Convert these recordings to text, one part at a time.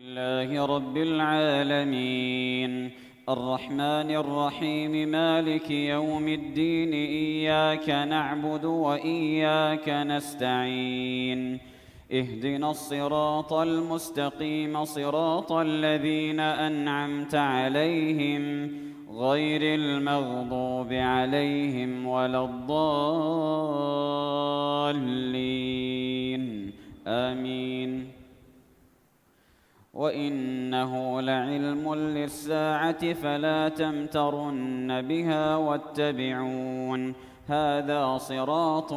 لله رب العالمين الرحمن الرحيم مالك يوم الدين إياك نعبد وإياك نستعين اهدنا الصراط المستقيم صراط الذين أنعمت عليهم غير المغضوب عليهم ولا الضالين آمين. وإنه لعلم للساعة فلا تمترن بها واتبعون هذا صراط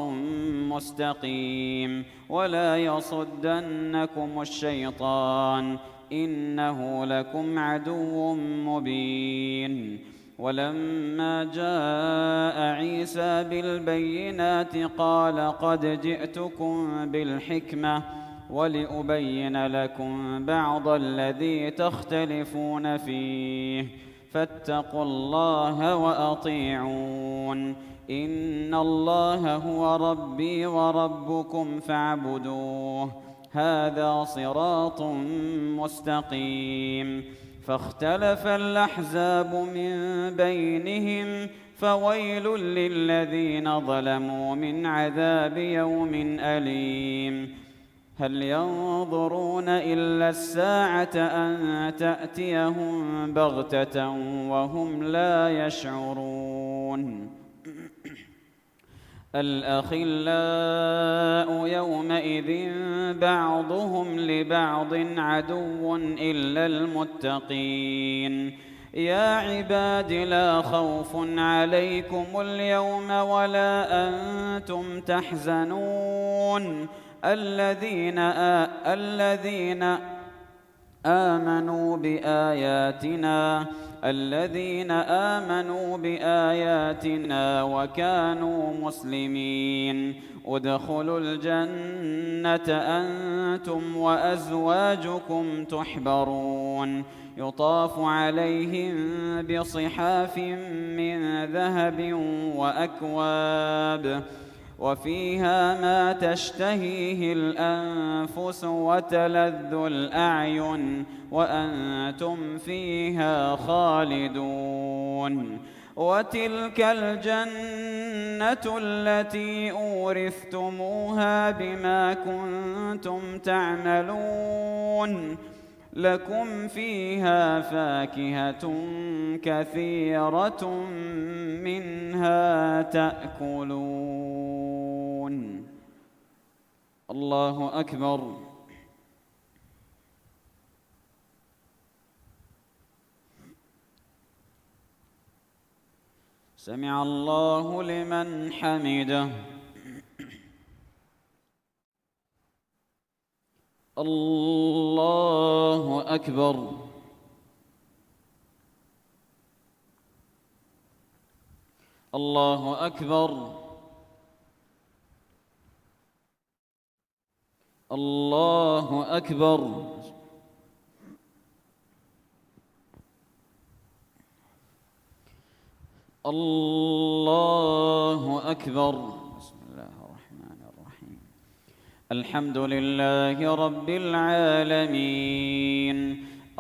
مستقيم ولا يصدنكم الشيطان إنه لكم عدو مبين. ولما جاء عيسى بالبينات قال قد جئتكم بالحكمة ولأبين لكم بعض الذي تختلفون فيه فاتقوا الله وأطيعون إن الله هو ربي وربكم فاعبدوه هذا صراط مستقيم. فاختلف الأحزاب من بينهم فويل للذين ظلموا من عذاب يوم أليم. هل ينظرون إلا الساعة أن تأتيهم بغتة وهم لا يشعرون. الأخلاء يومئذ بعضهم لبعض عدو إلا المتقين. يا عباد لا خوف عليكم اليوم ولا أنتم تحزنون الذين آمنوا بآياتنا وكانوا مسلمين ادخلوا الجنة أنتم وأزواجكم تحبرون يطاف عليهم بصحاف من ذهب وأكواب وفيها ما تشتهيه الأنفس وتلذ الأعين وأنتم فيها خالدون. وتلك الجنة التي أورثتموها بما كنتم تعملون لكم فيها فاكهة كثيرة منها تأكلون. الله أكبر. سمع الله لمن حمده. الله أكبر. الله أكبر. الله أكبر. الله أكبر. بسم الله الرحمن الرحيم. الحمد لله رب العالمين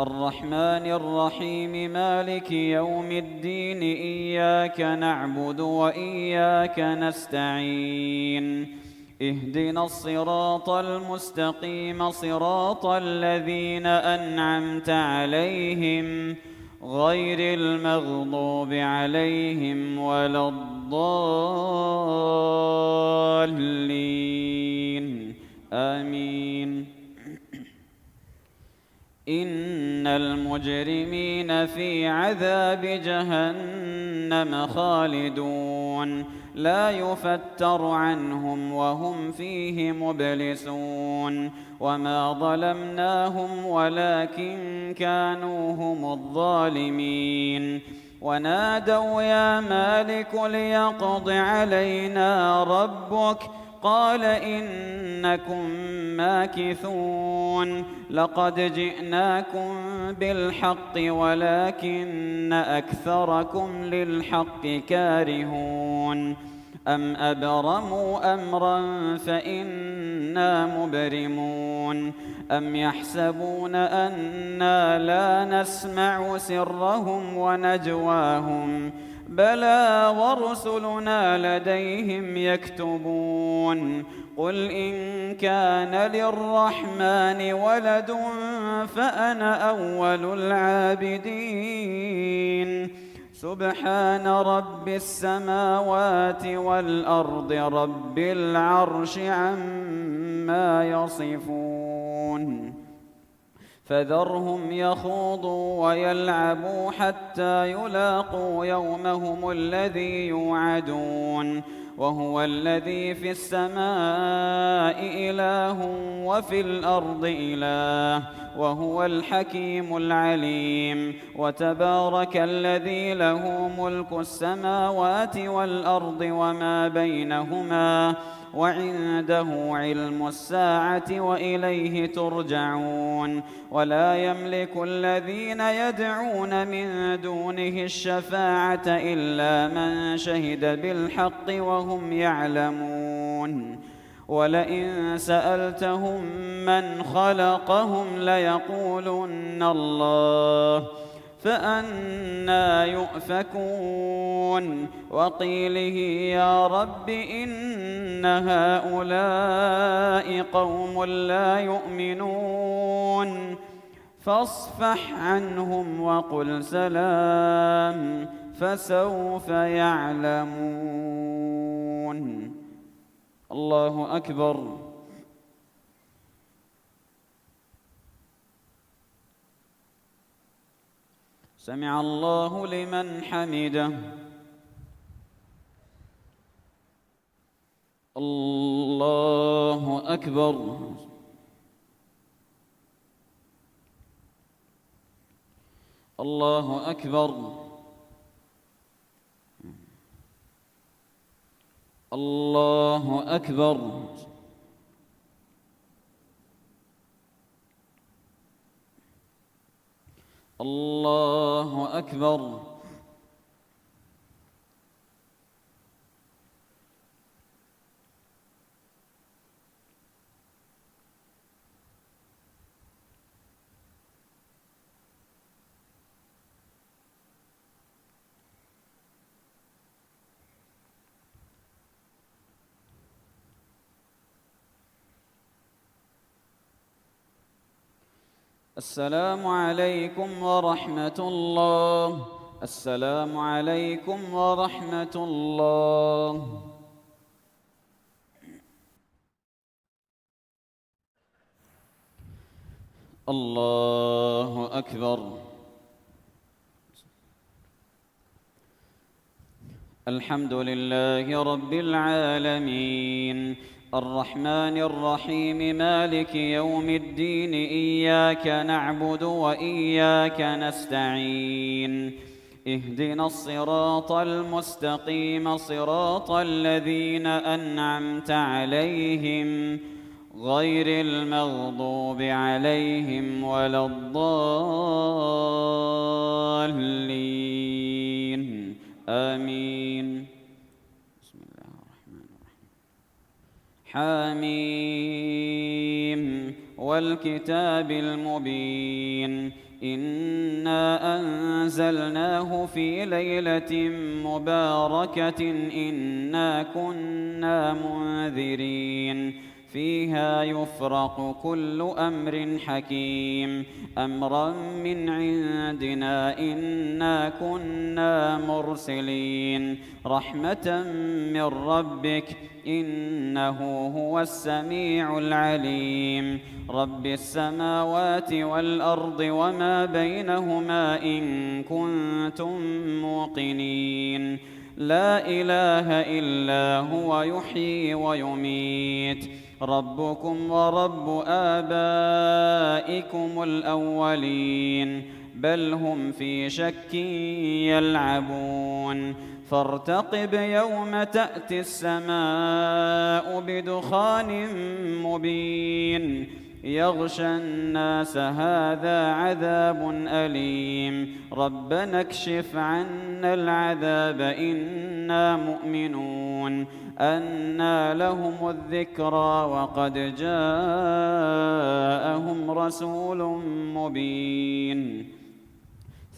الرحمن الرحيم مالك يوم الدين إياك نعبد وإياك نستعين اهدنا الصراط المستقيم صراط الذين أنعمت عليهم غير المغضوب عليهم ولا الضالين آمين. إن المجرمين في عذاب جهنم خالدون لا يفتر عنهم وهم فيه مبلسون. وما ظلمناهم ولكن كانوا هم الظالمين. ونادوا يا مالك ليقض علينا ربك قال إنكم ماكثون لقد جئناكم بالحق ولكن أكثركم للحق كارهون. أم أبرموا أمرا فإنا مبرمون أم يحسبون أنا لا نسمع سرهم ونجواهم بلى ورسلنا لديهم يكتبون قل إن كان للرحمن ولد فأنا أول العابدين سبحان رب السماوات والأرض رب العرش عما يصفون فذرهم يخوضوا ويلعبوا حتى يلاقوا يومهم الذي يوعدون وهو الذي في السماء إله وفي الأرض إله وهو الحكيم العليم وتبارك الذي له ملك السماوات والأرض وما بينهما وعنده علم الساعة وإليه ترجعون ولا يملك الذين يدعون من دونه الشفاعة إلا من شهد بالحق وهم يعلمون ولئن سألتهم من خلقهم ليقولن الله فأنى يؤفكون وقيله يا رب إن هؤلاء قوم لا يؤمنون فاصفح عنهم وقل سلام فسوف يعلمون. الله أكبر. سمع الله لمن حمده. الله أكبر. الله أكبر. الله أكبر. الله أكبر. السلام عليكم ورحمة الله. السلام عليكم ورحمة الله. الله أكبر. الحمد لله رب العالمين الرحمن الرحيم مالك يوم الدين إياك نعبد وإياك نستعين اهدنا الصراط المستقيم صراط الذين أنعمت عليهم غير المغضوب عليهم ولا الضالين آمين. حاميم والكتاب المبين إنا أنزلناه في ليلة مباركة إنا كنا منذرين فيها يفرق كل أمر حكيم أمرا من عندنا إنا كنا مرسلين رحمة من ربك إنه هو السميع العليم رب السماوات والأرض وما بينهما إن كنتم موقنين لا إله إلا هو يحيي ويميت ربكم ورب آبائكم الأولين بل هم في شك يلعبون فارتقب يوم تأتي السماء بدخان مبين يغشى الناس هذا عذاب أليم ربنا اكشف عنا العذاب إنا مؤمنون أنى لهم الذكرى وقد جاءهم رسول مبين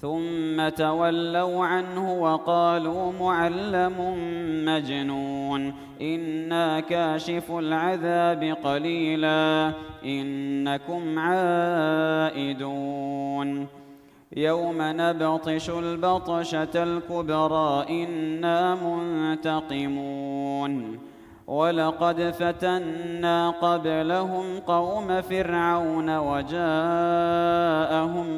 ثم تولوا عنه وقالوا معلم مجنون إنا كاشف العذاب قليلا إنكم عائدون يوم نبطش البطشة الكبرى إنا منتقمون ولقد فتنا قبلهم قوم فرعون وجاءهم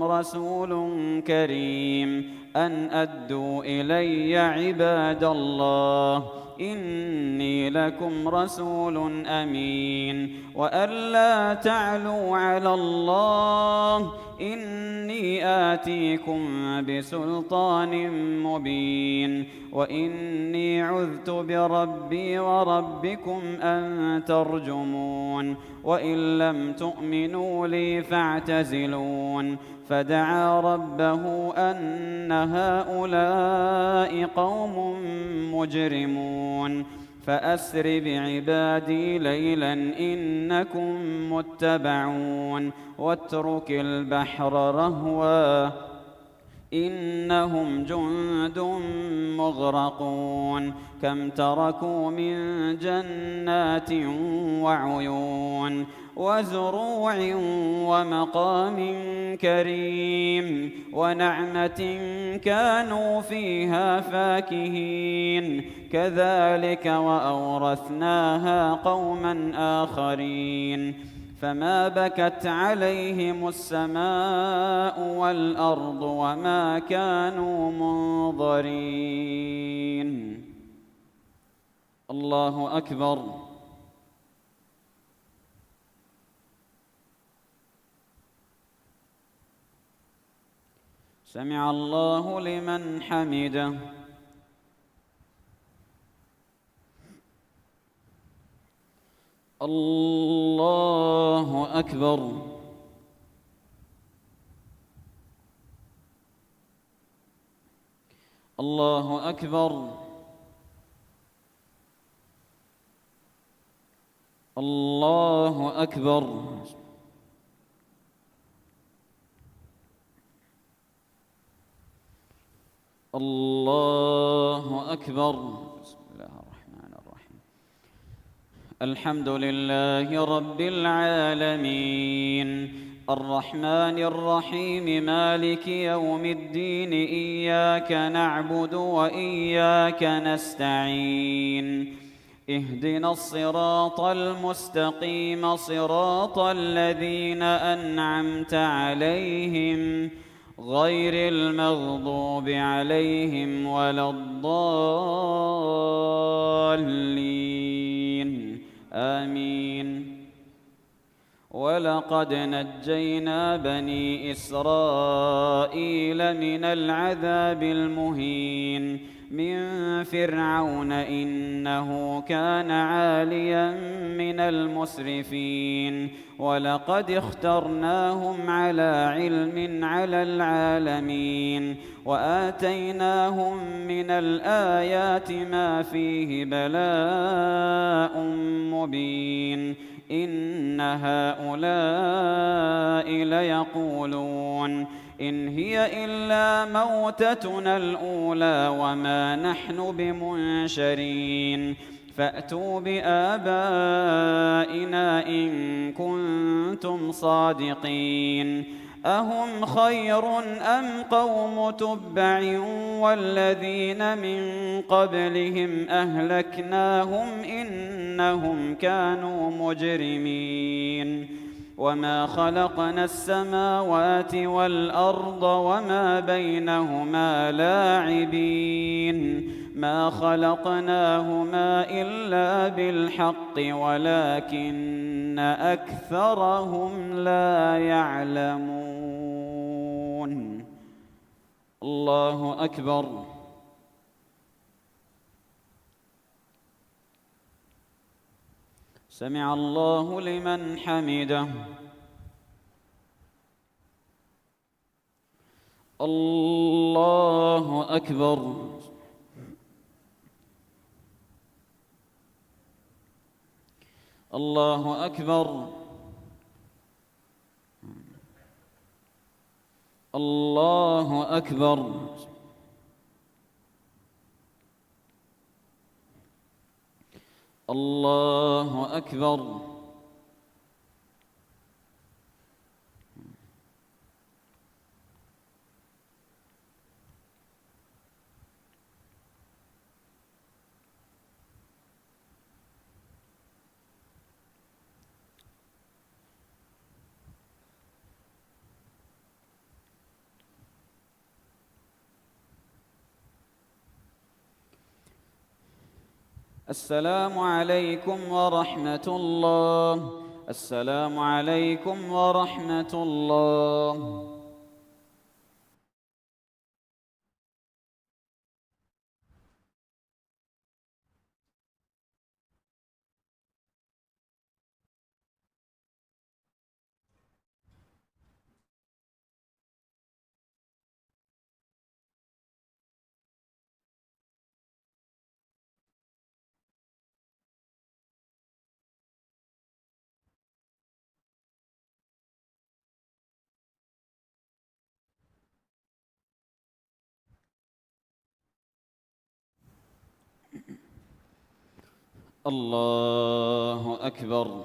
رسول كريم أن أدوا إلي عباد الله إني لكم رسول أمين وأن لا تعلوا على الله إني آتيكم بسلطان مبين وإني عذت بربي وربكم أن ترجمون وإن لم تؤمنوا لي فاعتزلون فدعا ربه أن هؤلاء قوم مجرمون فأسر بعبادي ليلا إنكم متبعون واترك البحر رهوا إنهم جند مغرقون كم تركوا من جنات وعيون وزروع ومقام كريم ونعمة كانوا فيها فاكهين كذلك وأورثناها قوما آخرين فما بكت عليهم السماء والأرض وما كانوا منظرين. الله أكبر. سمع الله لمن حمده. الله أكبر. الله أكبر. الله أكبر. الله أكبر. بسم الله الرحمن الرحيم. الحمد لله رب العالمين الرحمن الرحيم مالك يوم الدين إياك نعبد وإياك نستعين اهدنا الصراط المستقيم صراط الذين أنعمت عليهم غير المغضوب عليهم ولا الضالين آمين. ولقد نجينا بني إسرائيل من العذاب المهين من فرعون إنه كان عاليا من المسرفين ولقد اخترناهم على علم على العالمين وآتيناهم من الآيات ما فيه بلاء مبين إن هؤلاء ليقولون إن هي إلا موتتنا الأولى وما نحن بمنشرين فأتوا بآبائنا إن كنتم صادقين أهم خير أم قوم تبع والذين من قبلهم أهلكناهم إنهم كانوا مجرمين وما خلقنا السماوات والأرض وما بينهما لاعبين ما خلقناهما إلا بالحق ولكن أكثرهم لا يعلمون. الله أكبر. سمع الله لمن حمده. الله أكبر. الله أكبر. الله أكبر. الله أكبر. السلام عليكم ورحمة الله. السلام عليكم ورحمة الله. الله أكبر.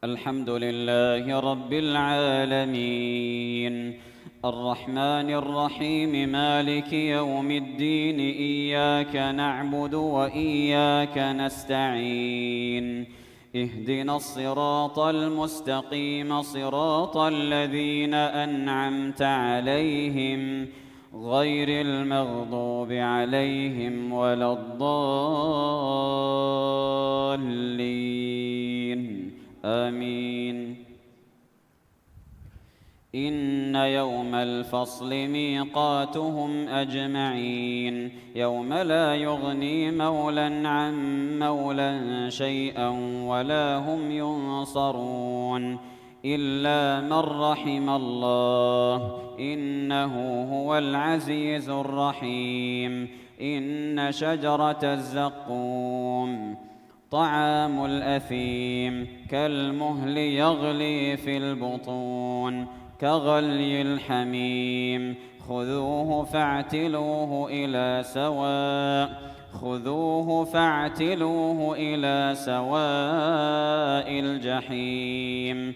الحمد لله رب العالمين، الرحمن الرحيم، مالك يوم الدين، إياك نعبد وإياك نستعين، اهدنا الصراط المستقيم، صراط الذين أنعمت عليهم غير المغضوب عليهم ولا الضالين، آمين. إن يوم الفصل ميقاتهم أجمعين، يوم لا يغني مولى عن مولى شيئا ولا هم ينصرون إلا من رحم الله، إنه هو العزيز الرحيم. إن شجرة الزقوم طعام الأثيم، كالمهل يغلي في البطون، كغلي الحميم. خذوه فاعتلوه إلى سواء الجحيم،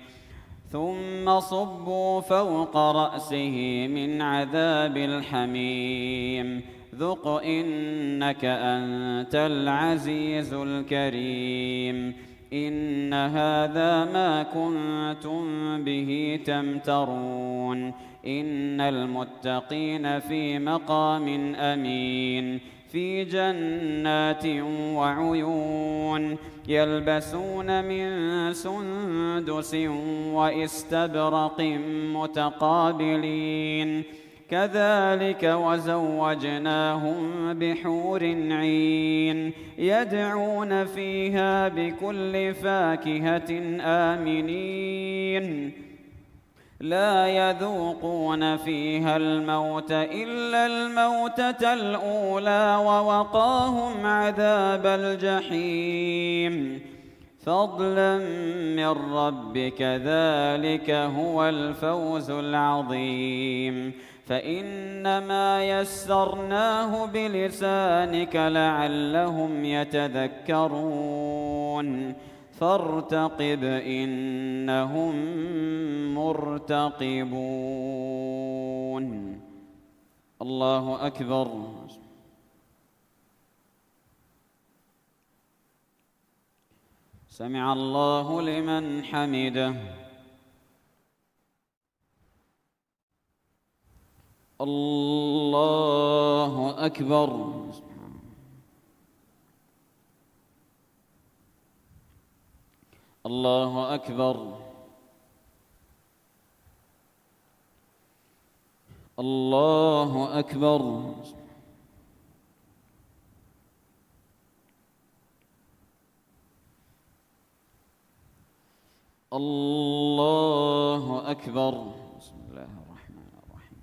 ثم صبوا فوق رأسه من عذاب الحميم، ذق إنك أنت العزيز الكريم. إن هذا ما كنتم به تمترون. إن المتقين في مقام أمين، في جنات وعيون، يلبسون من سندس واستبرق متقابلين، كذلك وزوجناهم بحور عين، يدعون فيها بكل فاكهة آمنين، لا يذوقون فيها الموت إلا الموتة الأولى، ووقاهم عذاب الجحيم، فضلا من ربك، ذلك هو الفوز العظيم. فإنما يسرناه بلسانك لعلهم يتذكرون، فارتقب إنهم مرتقبون. الله أكبر. سمع الله لمن حمده. الله أكبر. الله أكبر. الله أكبر. الله أكبر. بسم الله الرحمن الرحيم.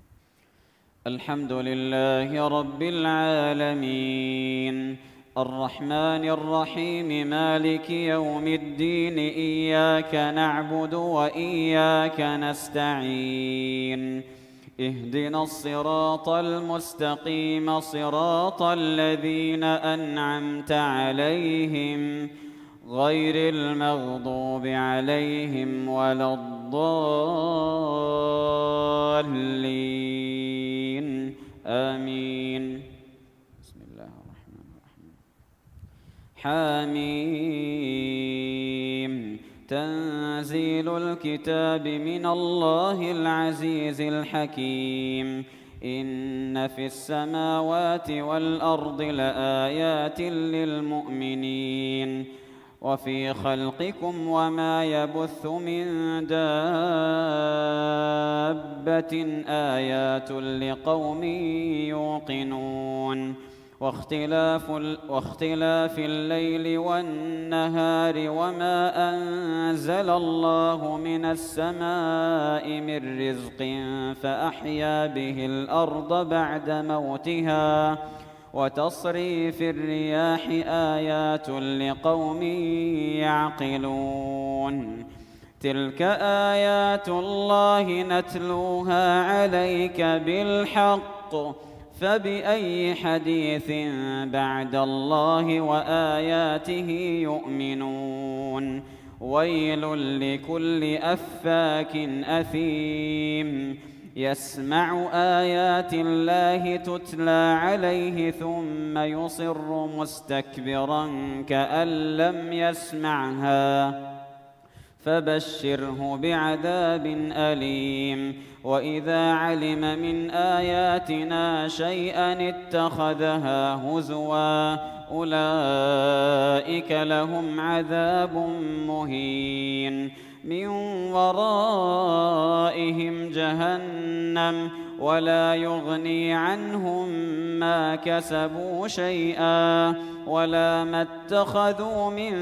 الحمد لله رب العالمين الرحمن الرحيم مالك يوم الدين إياك نعبد وإياك نستعين اهدنا الصراط المستقيم صراط الذين أنعمت عليهم غير المغضوب عليهم ولا الضالين آمين. بسم الله الرحمن الرحيم. حاميم تنزيل الكتاب من الله العزيز الحكيم إن في السماوات والأرض لآيات للمؤمنين وفي خلقكم وما يبث من دابة آيات لقوم يوقنون واختلاف الليل والنهار وما أنزل الله من السماء من رزق فأحيا به الأرض بعد موتها وتصريف الرياح آيات لقوم يعقلون تلك آيات الله نتلوها عليك بالحق فبأي حديث بعد الله وآياته يؤمنون ويل لكل أفاك أثيم يسمع آيات الله تتلى عليه ثم يصر مستكبرا كأن لم يسمعها فبشره بعذاب أليم وإذا علم من آياتنا شيئا اتخذها هزوا أولئك لهم عذاب مهين من ورائهم جهنم ولا يغني عنهم ما كسبوا شيئا ولا ما اتخذوا من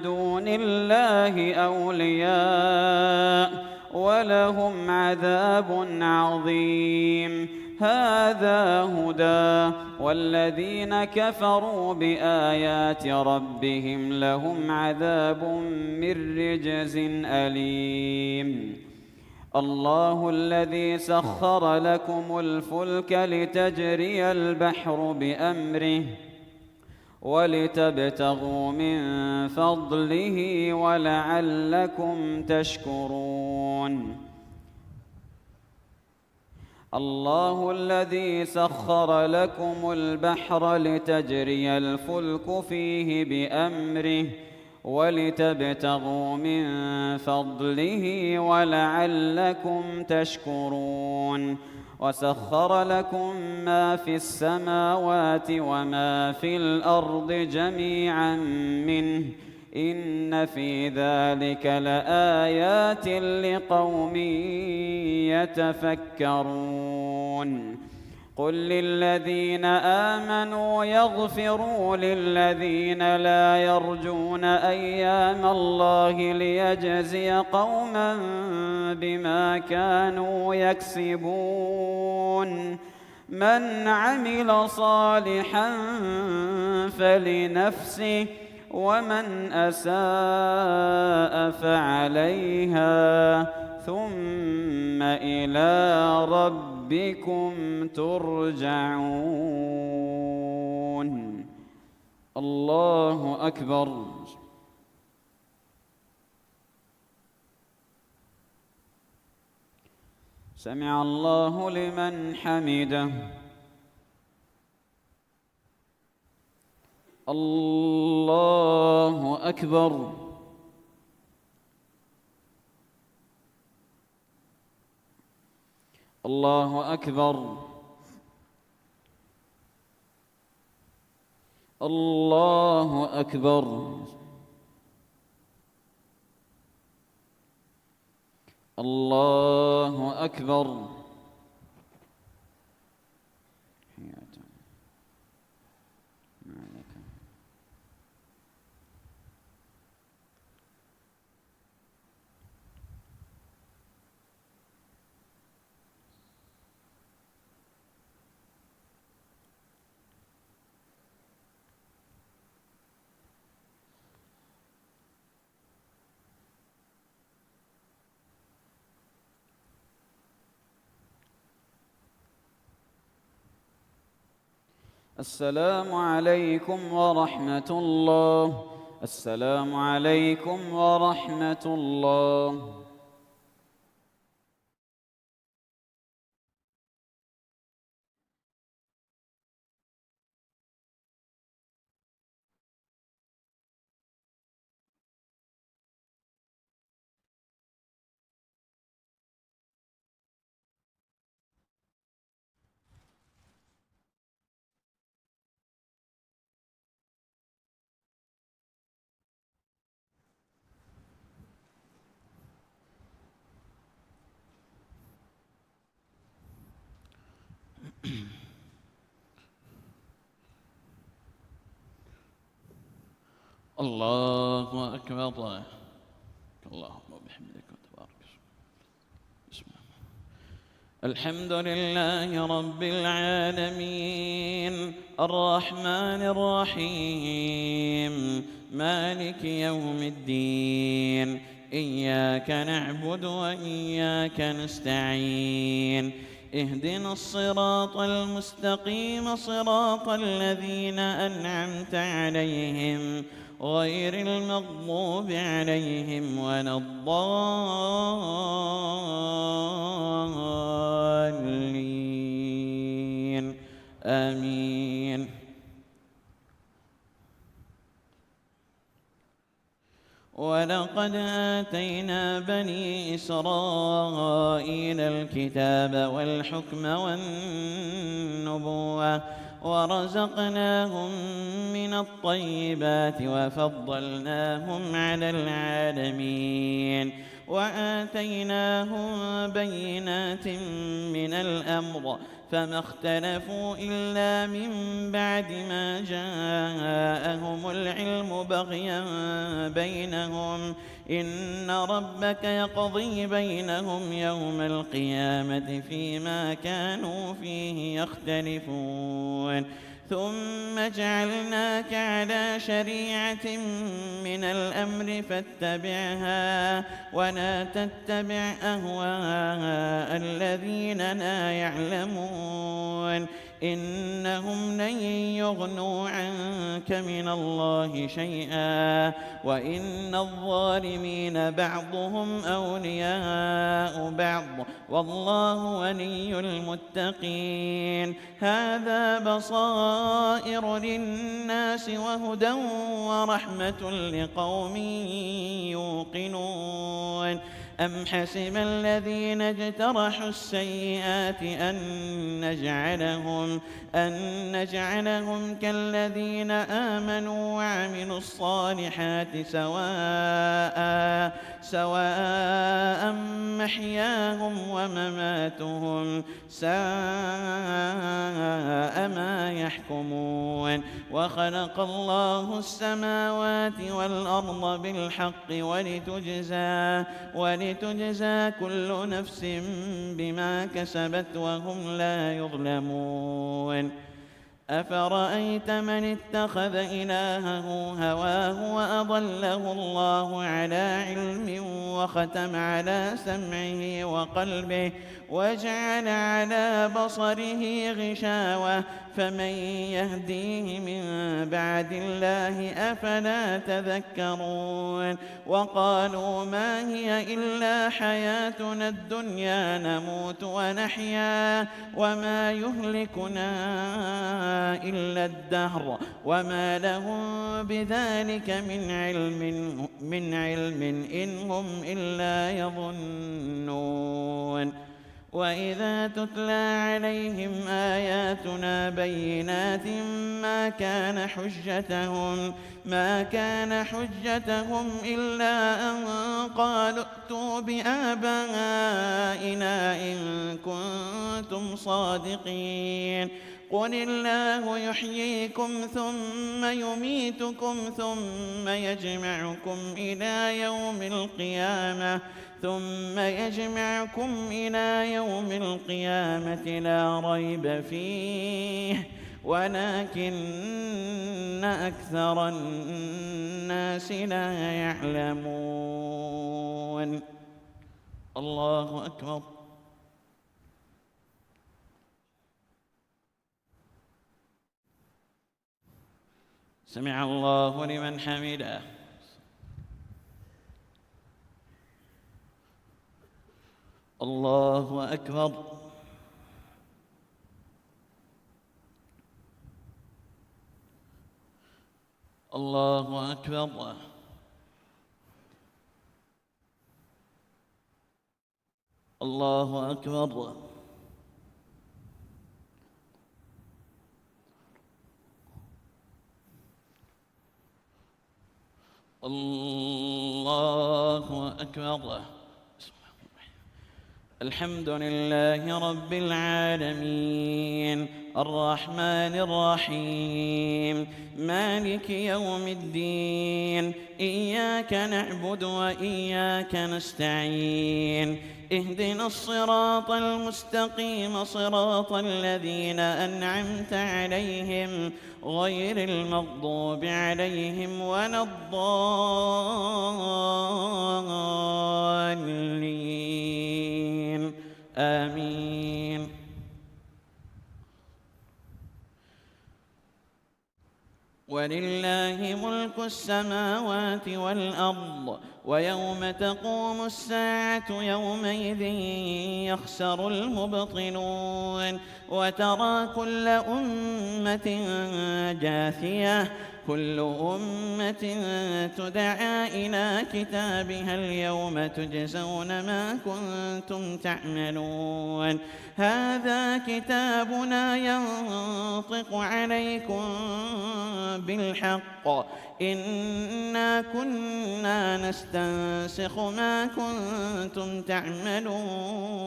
دون الله أولياء ولهم عذاب عظيم هذا هدى والذين كفروا بآيات ربهم لهم عذاب من رجز أليم الله الذي سخر لكم الفلك لتجري البحر بأمره ولتبتغوا من فضله ولعلكم تشكرون الله الذي سخر لكم البحر لتجري الفلك فيه بأمره ولتبتغوا من فضله ولعلكم تشكرون وسخر لكم ما في السماوات وما في الأرض جميعا منه إن في ذلك لآيات لقوم يتفكرون قل للذين آمنوا يغفروا للذين لا يرجون أيام الله ليجزي قوما بما كانوا يكسبون من عمل صالحا فلنفسه ومن أساء فعليها ثم إلى ربكم ترجعون الله أكبر سمع الله لمن حمده الله أكبر الله أكبر الله أكبر الله أكبر السلام عليكم ورحمة الله. السلام عليكم ورحمة الله. الله أكبر. اللهم وبحمدك وتبارك اسمك. الحمد لله رب العالمين الرحمن الرحيم مالك يوم الدين. إياك نعبد وإياك نستعين. اهدنا الصراط المستقيم صراط الذين أنعمت عليهم غير المغضوب عليهم ولا الضالين. آمين. ولقد آتينا بني إسرائيل الكتاب والحكم والنبوة ورزقناهم من الطيبات وفضلناهم على العالمين وآتيناهم بينات من الأمر فما اختلفوا إلا من بعد ما جاءهم العلم بغيا بينهم. إن ربك يقضي بينهم يوم القيامة فيما كانوا فيه يختلفون. ثم جعلناك على شريعة من الأمر فاتبعها ولا تتبع أهواء الذين لا يعلمون. إنهم لن يغنوا عنك من الله شيئا وإن الظالمين بعضهم أولياء بعض والله ولي المتقين. هذا بصائر للناس وهدى ورحمة لقوم يوقنون. أم حسب الذين اجترحوا السيئات أن نجعلهم كالذين آمنوا وعملوا الصالحات سواء محياهم ومماتهم ساء ما يحكمون. وخلق الله السماوات والأرض بالحق ولتجزى كل نفس بما كسبت وهم لا يظلمون. أفرأيت من اتخذ إلهه هواه وأضله الله على علم وختم على سمعه وقلبه وجعل على بصره غشاوة فمن يهديه من بعد الله أفلا تذكرون. وقالوا ما هي إلا حياتنا الدنيا نموت ونحيا وما يهلكنا إلا الدهر وما لهم بذلك من علم إن هم إلا يظنون. وإذا تتلى عليهم آياتنا بينات ما كان حجتهم إلا أن قالوا ائتوا بآبائنا إن كنتم صادقين. قل الله يحييكم ثم يميتكم ثم يجمعكم إلى يوم القيامة لا ريب فيه ولكن أكثر الناس لا يعلمون. الله أكبر. سمع الله لمن حمده. الله أكبر. الله أكبر. الله أكبر. الله أكبر. الحمد لله رب العالمين الرحمن الرحيم مالك يوم الدين إياك نعبد وإياك نستعين اهدنا الصراط المستقيم صراط الذين أنعمت عليهم غير المغضوب عليهم ولا الضالين آمين. ولله ملك السماوات والأرض ويوم تقوم الساعة يومئذ يخسر المبطلون وترى كل أمة جاثية كل أمة تدعى إلى كتابها اليوم تجزون ما كنتم تعملون هذا كتابنا ينطق عليكم بالحق إنا كنا نستنسخ ما كنتم تعملون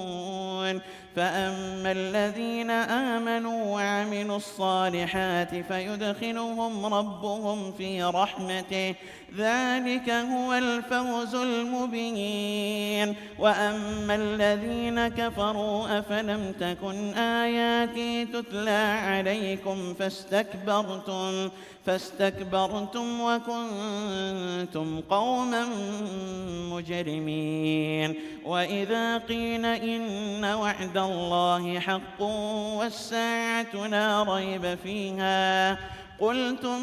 فأما الذين آمنوا وعملوا الصالحات فيدخلهم ربهم في رحمته ذلك هو الفوز المبين وأما الذين كفروا أفلم تكن آياتي تتلى عليكم فاستكبرتم وكنتم قوما مجرمين وإذا قيل إن وعد الله حق والساعة لا ريب فيها قلتم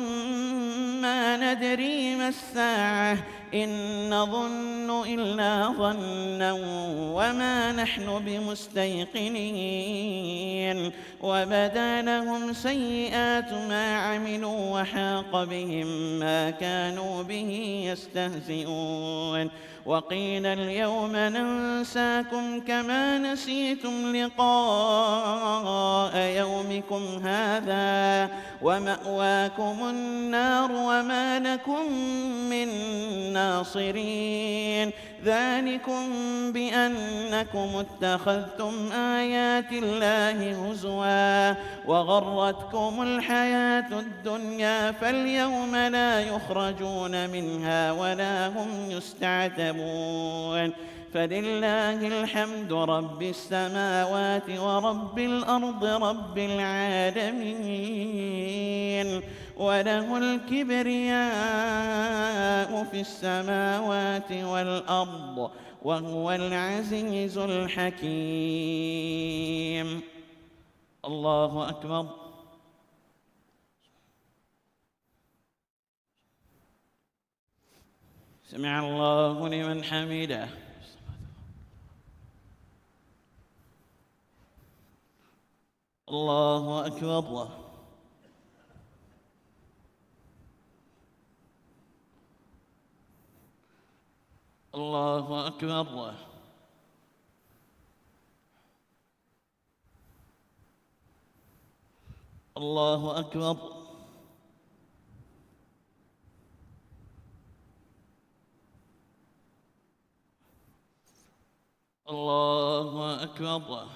ما ندري ما الساعة إن نظن إلا ظنا وما نحن بمستيقنين وبدا لهم سيئات ما عملوا وحاق بهم ما كانوا به يستهزئون وقيل اليوم ننساكم كما نسيتم لقاء يومكم هذا ومأواكم النار وما لكم من ناصرين ذلكم بأنكم اتخذتم آيات الله هزوا وغرتكم الحياة الدنيا فاليوم لا يخرجون منها ولا هم يستعتبون فلله الحمد رب السماوات ورب الأرض رب العالمين وله الكبرياء في السماوات والأرض وهو العزيز الحكيم. الله أكبر. سمع الله لمن حمده. الله أكبر. الله أكبر. الله أكبر. الله أكبر.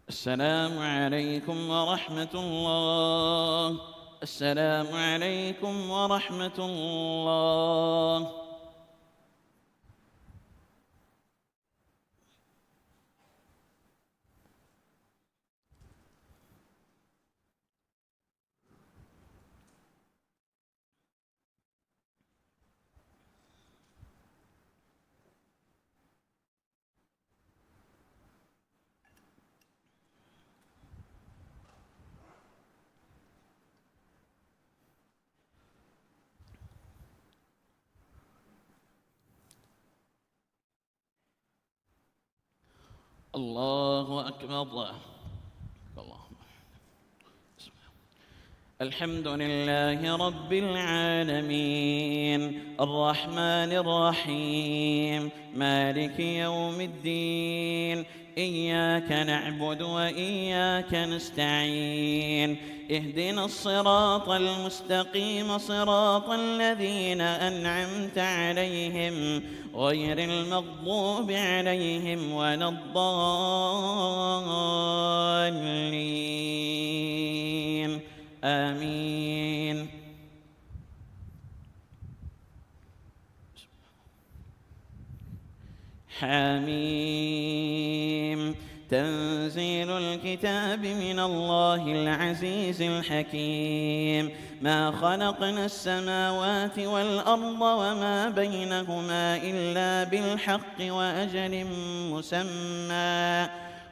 السلام عليكم ورحمة الله. السلام عليكم ورحمة الله. الله أكبر. الله. الحمد لله رب العالمين الرحمن الرحيم مالك يوم الدين إياك نعبد وإياك نستعين اهدنا الصراط المستقيم صراط الذين أنعمت عليهم غير المغضوب عليهم ولا الضالين آمين. حميم. تنزيل الكتاب من الله العزيز الحكيم. ما خلقنا السماوات والأرض وما بينهما إلا بالحق وأجل مسمى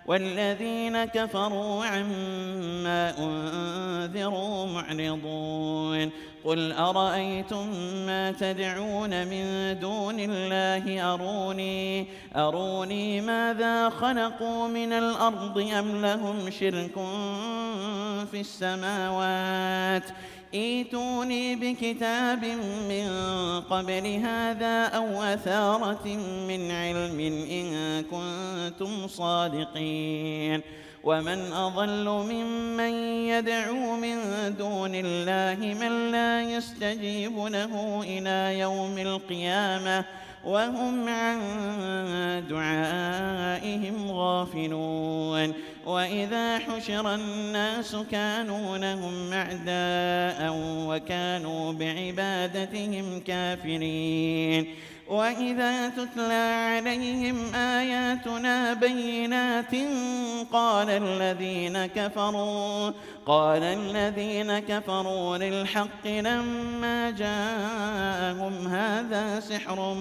والذين كفروا عما أنذروا معرضون. قل أرأيتم ما تدعون من دون الله أروني ماذا خلقوا من الأرض أم لهم شرك في السماوات ائتوني بكتاب من قبل هذا أو أثارة من علم إن كنتم صادقين. ومن أضل ممن يدعو من دون الله من لا يستجيب له إلى يوم القيامة وهم عن دعائهم غافلون. وإذا حشر الناس كانوا لهم أعداء وكانوا بعبادتهم كافرين. وإذا تتلى عليهم آياتنا بينات قال الذين كفروا للحق لما جاءهم هذا سحر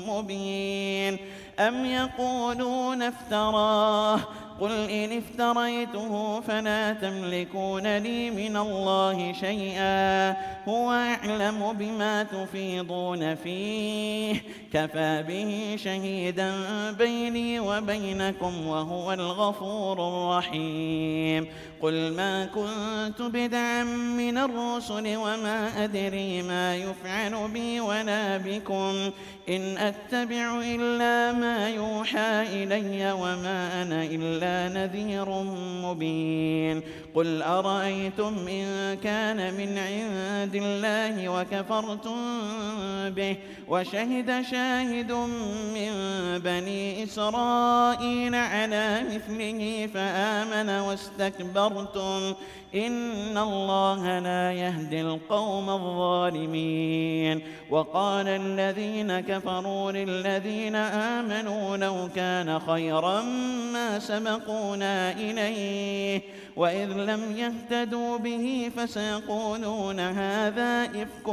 مبين أم يقولون افتراه قل إن افتريته فلا تملكون لي من الله شيئا هو أعلم بما تفيضون فيه كفى به شهيدا بيني وبينكم وهو الغفور الرحيم. قل ما كنت بدعا من الرسل وما أدري ما يفعل بي ولا بكم إن أتبع إلا ما يوحى إلي وما أنا إلا نذير مبين. قل أرأيتم إن كان من عند الله وكفرتم به وشهد شاهد من بني إسرائيل على مثله فآمن واستكبرتم إن الله لا يهدي القوم الظالمين. وقال الذين كفروا للذين آمنوا لو كان خيرا ما سبقونا إليه وإذ لم يهتدوا به فسيقولون هذا إفك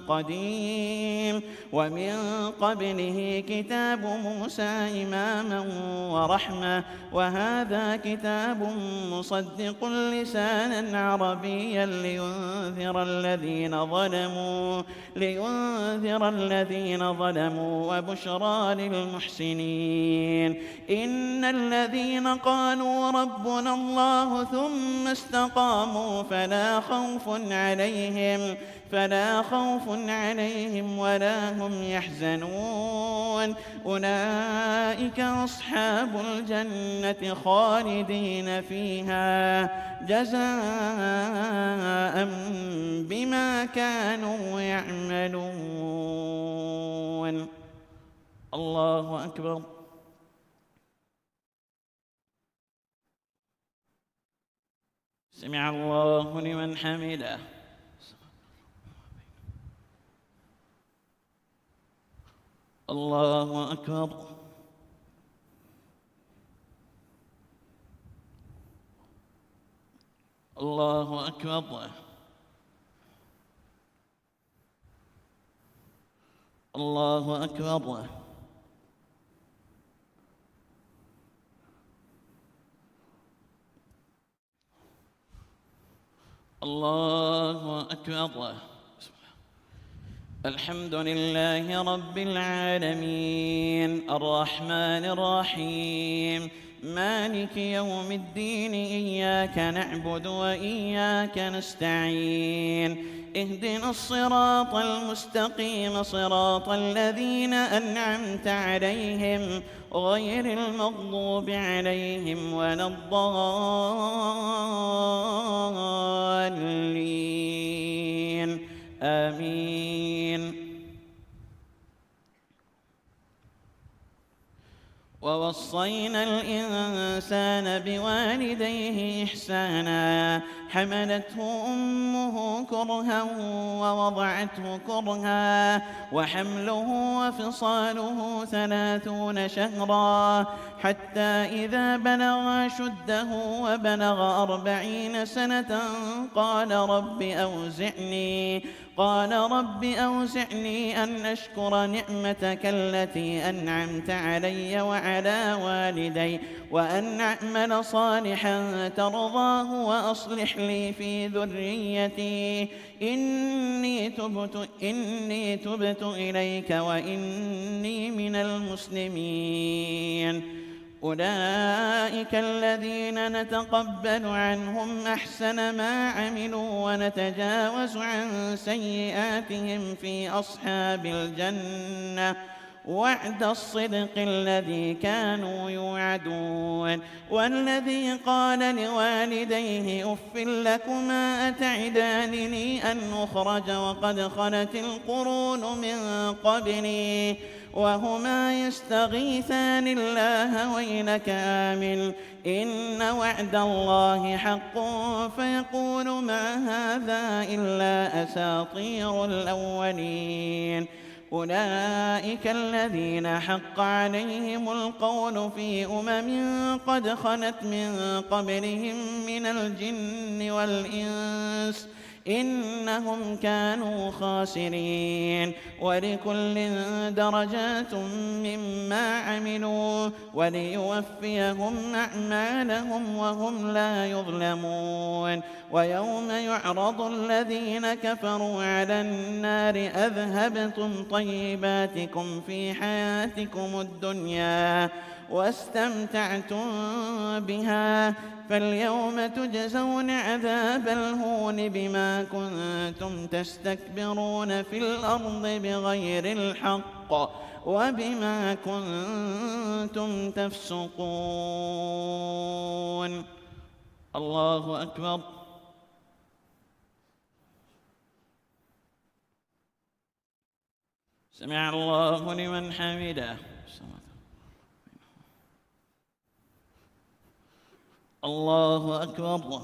قديم ومن قبله كتاب موسى إماما ورحمة وهذا كتاب مصدق لسانا عربيا لينذر الذين ظلموا وبشرى للمحسنين. إن الذين قالوا ربنا الله ثم استقاموا فلا خوف عليهم ولا هم يحزنون أولئك أصحاب الجنة خالدين فيها جزاء بما كانوا يعملون. الله أكبر. سمع الله لمن حمده. الله أكبر. الله أكبر. الله أكبر. الله أكبر. الحمد لله رب العالمين الرحمن الرحيم مالك يوم الدين إياك نعبد وإياك نستعين اهدنا الصراط المستقيم صراط الذين أنعمت عليهم غير المغضوب عليهم ولا الضالين آمين. ووصينا الإنسان بوالديه إحسانا حملته أمه كرها ووضعته كرها وحمله وفصاله 30 شهرا حتى إذا بلغ أشده وبلغ 40 سنة قال رب أوزعني أن أشكر نعمتك التي أنعمت علي وعلى والدي وأن أعمل صالحا ترضاه وأصلح لي في ذريتي إني تبت إليك وإني من المسلمين. أولئك الذين نتقبل عنهم أحسن ما عملوا ونتجاوز عن سيئاتهم في أصحاب الجنة وعد الصدق الذي كانوا يوعدون. والذي قال لوالديه أف لكما أتعدانني أن أخرج وقد خلت القرون من قبلي وهما يستغيثان الله ويلك آمن إن وعد الله حق فيقول ما هذا إلا أساطير الأولين. أولئك الذين حق عليهم القول في قد خلت من قبلهم من الجن والإنس إنهم كانوا خاسرين. ولكل درجات مما عملوا وليوفيهم أعمالهم وهم لا يظلمون. ويوم يعرض الذين كفروا على النار أذهبتم طيباتكم في حياتكم الدنيا واستمتعتم بها فاليوم تجزون عذاب الهون بما كنتم تستكبرون في الأرض بغير الحق وبما كنتم تفسقون. الله أكبر. سمع الله لمن حمده. الله أكبر.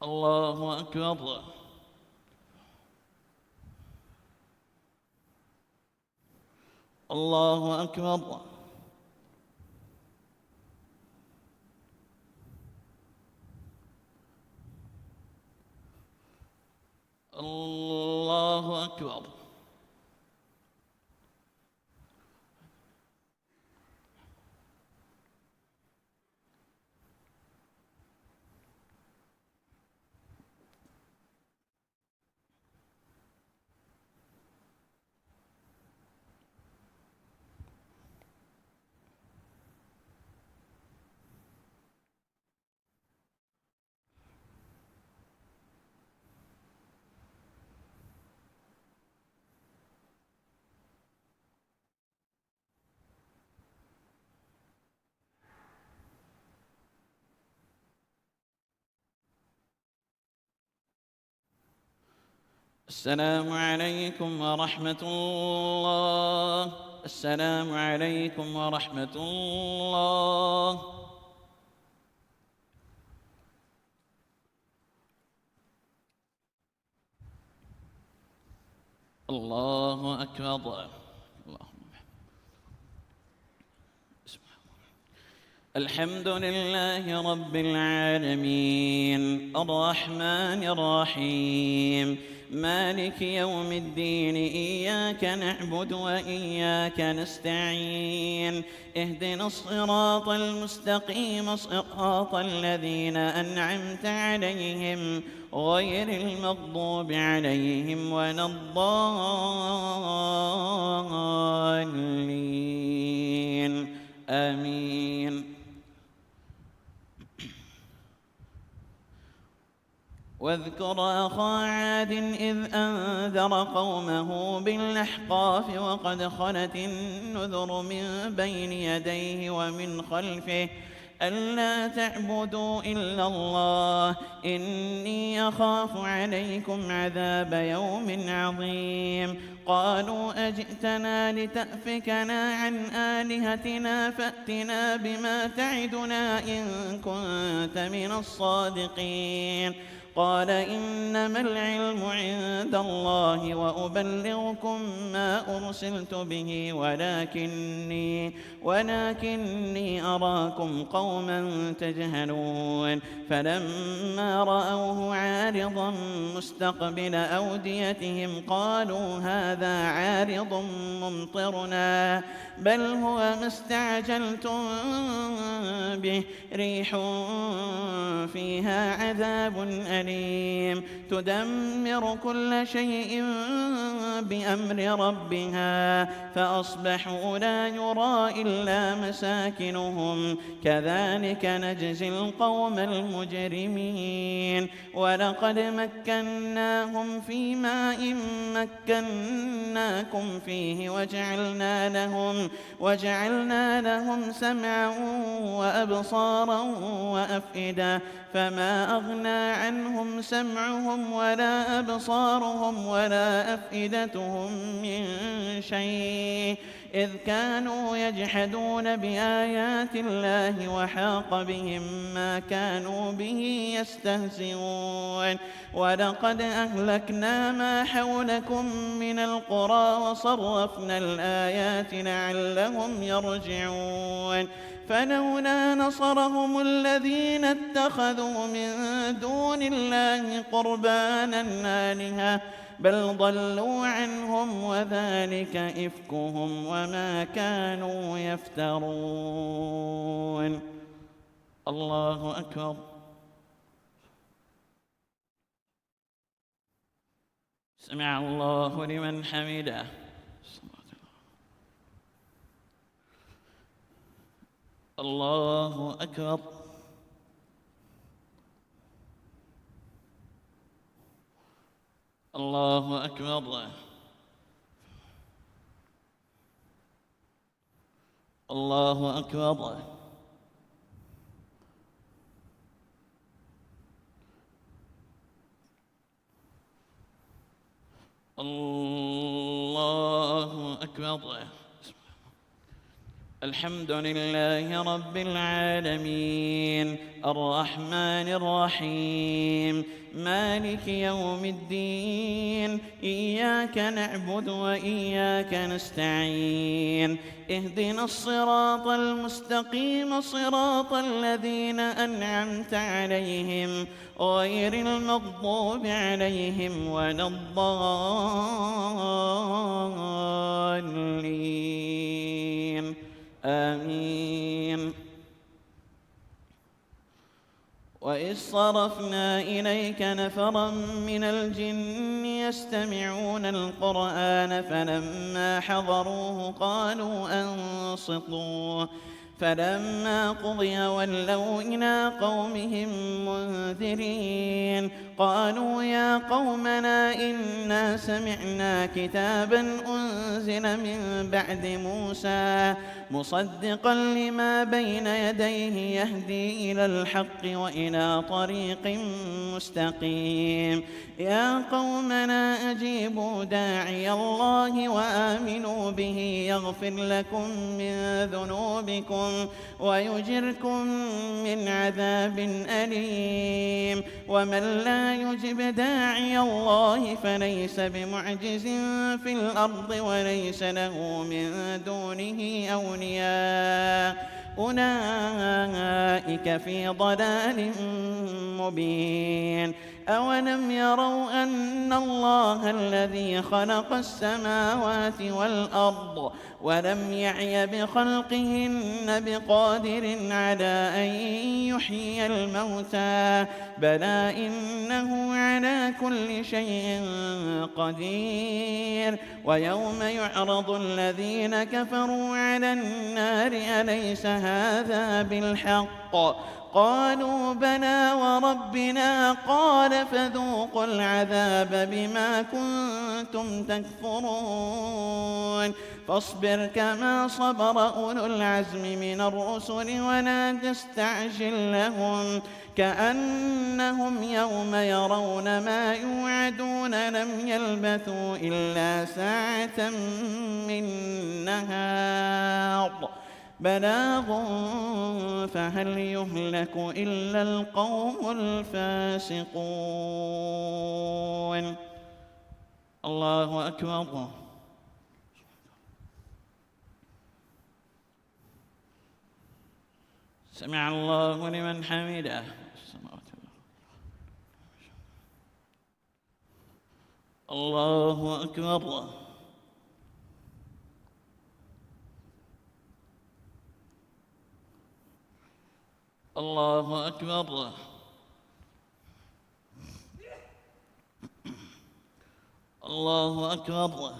الله أكبر. الله أكبر. الله أكبر. السلام عليكم ورحمة الله. السلام عليكم ورحمة الله. الله أكبر. الحمد لله رب العالمين الرحمن الرحيم مالك يوم الدين إياك نعبد وإياك نستعين اهدنا الصراط المستقيم صراط الذين أنعمت عليهم غير المغضوب عليهم ولا الضالين آمين. واذكر أخا عاد إذ أنذر قومه بالأحقاف وقد خلت النذر من بين يديه ومن خلفه ألا تعبدوا إلا الله إني أخاف عليكم عذاب يوم عظيم. قالوا أجئتنا لتأفكنا عن آلهتنا فأتنا بما تعدنا إن كنت من الصادقين. قال إنما العلم عند الله وأبلغكم ما أرسلت به ولكني أراكم قوما تجهلون. فلما رأوه عارضا مستقبل أوديتهم قالوا هذا عارض ممطرنا بل هو ما استعجلتم به ريح فيها عذاب أليم تدمر كل شيء بأمر ربها فأصبحوا لا يرى إلا مساكنهم كذلك نجزي القوم المجرمين. ولقد مكناهم في ماء مكناكم فيه وجعلنا لهم سمعا وأبصارا وأفئدة فما أغنى عنهم سمعهم ولا أبصارهم ولا أفئدتهم من شيء إذ كانوا يجحدون بآيات الله وحاق بهم ما كانوا به يستهزئون. ولقد أهلكنا ما حولكم من القرى وصرفنا الآيات لعلهم يرجعون. فلولا نصرهم الذين اتخذوا من دون الله قربانا آلهة بل ضلوا عنهم وذلك إفكهم وما كانوا يفترون. الله أكبر. سمع الله لمن حمده. الله أكبر. الله أكبر. الله أكبر. الله أكبر. الحمد لله رب العالمين الرحمن الرحيم مالك يوم الدين إياك نعبد وإياك نستعين اهدنا الصراط المستقيم صراط الذين أنعمت عليهم غير المغضوب عليهم ولا الضالين آمين. وإذ صرفنا إليك نفرا من الجن يستمعون القرآن فلما حضروه قالوا أنصتوا فلما قضي ولوا إلى قومهم منذرين قالوا يا قومنا إنا سمعنا كتابا أنزل من بعد موسى مصدقا لما بين يديه يهدي إلى الحق وإلى طريق مستقيم يا قومنا أجيبوا داعي الله وآمنوا به يغفر لكم من ذنوبكم ويجركم من عذاب أليم ومن لا يجب داعي الله فليس بمعجز في الأرض وليس له من دونه أولياء أولئك في ضلال مبين أولم يروا أن الله الذي خلق السماوات والأرض ولم يعي بخلقهن بقادر على أن يحيي الموتى بلى إنه على كل شيء قدير ويوم يعرض الذين كفروا على النار أليس هذا بالحق قالوا بلى وربنا قال فذوقوا العذاب بما كنتم تكفرون فاصبر كما صبر أولو العزم من الرسل ولا تستعجل لهم كأنهم يوم يرون ما يوعدون لم يلبثوا إلا ساعة من نهار بلاغ فهل يهلك إلا القوم الفاسقون الله أكبر سمع الله لمن حمده الله أكبر الله أكبر الله أكبر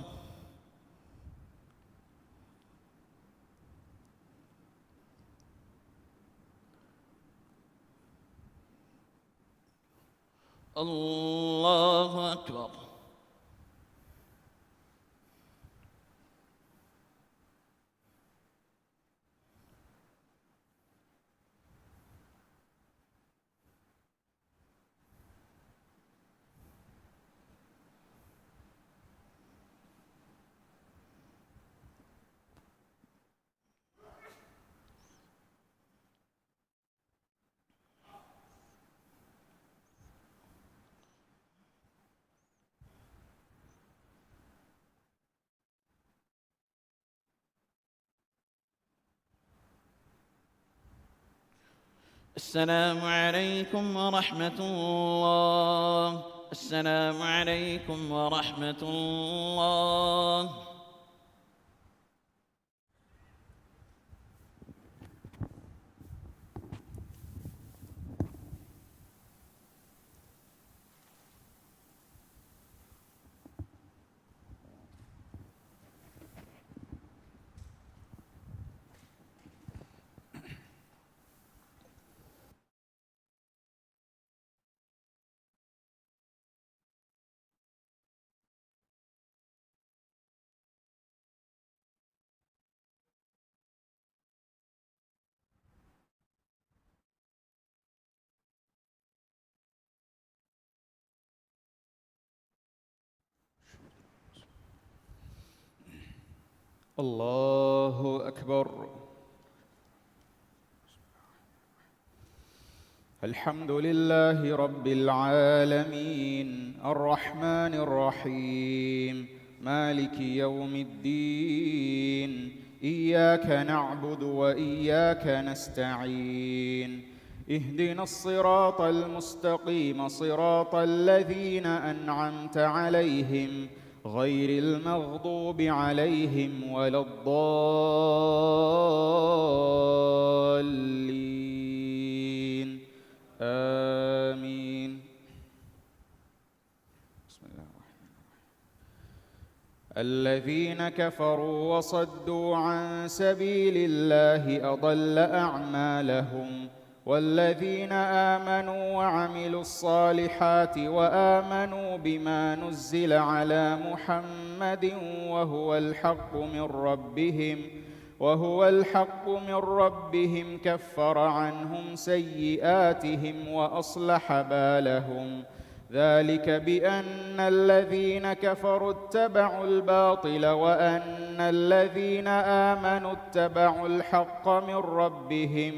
الله أكبر السلام عليكم ورحمة الله السلام عليكم ورحمة الله الله أكبر. الحمد لله رب العالمين الرحمن الرحيم مالك يوم الدين إياك نعبد وإياك نستعين اهدنا الصراط المستقيم صراط الذين أنعمت عليهم غير المغضوب عليهم ولا الضالين آمين. بسم الله الرحمن الرحيم. الذين كفروا وصدوا عن سبيل الله أضل أعمالهم والذين آمنوا وعملوا الصالحات وآمنوا بما نزل على محمد وهو الحق من ربهم كفر عنهم سيئاتهم وأصلح بالهم ذلك بأن الذين كفروا اتبعوا الباطل وأن الذين آمنوا اتبعوا الحق من ربهم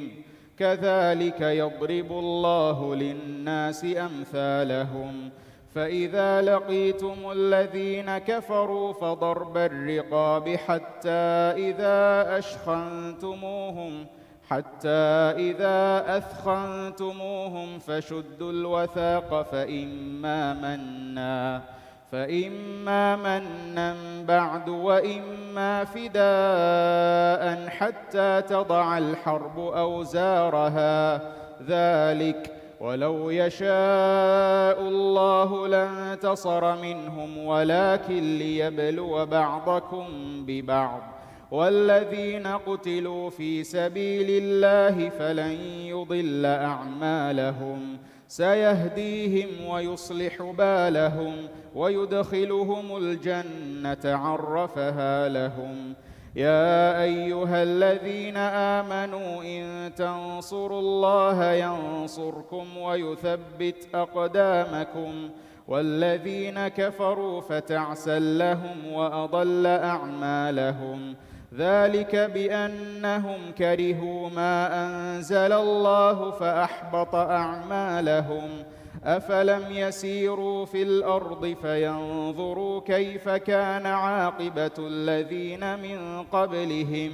كذلك يضرب الله للناس أمثالهم فإذا لقيتم الذين كفروا فضرب الرقاب حتى إذا أثخنتموهم فشدوا الوثاق فإما منا بعد وإما فداء حتى تضع الحرب أوزارها ذلك ولو يشاء الله لانتصر منهم ولكن ليبلو بعضكم ببعض والذين قتلوا في سبيل الله فلن يضل أعمالهم سيهديهم ويصلح بالهم ويدخلهم الجنة عرفها لهم يا أيها الذين آمنوا إن تنصروا الله ينصركم ويثبت أقدامكم والذين كفروا فتعسا لهم وأضل أعمالهم ذلك بأنهم كرهوا ما أنزل الله فأحبط أعمالهم أفلم يسيروا في الأرض فينظروا كيف كان عاقبة الذين من قبلهم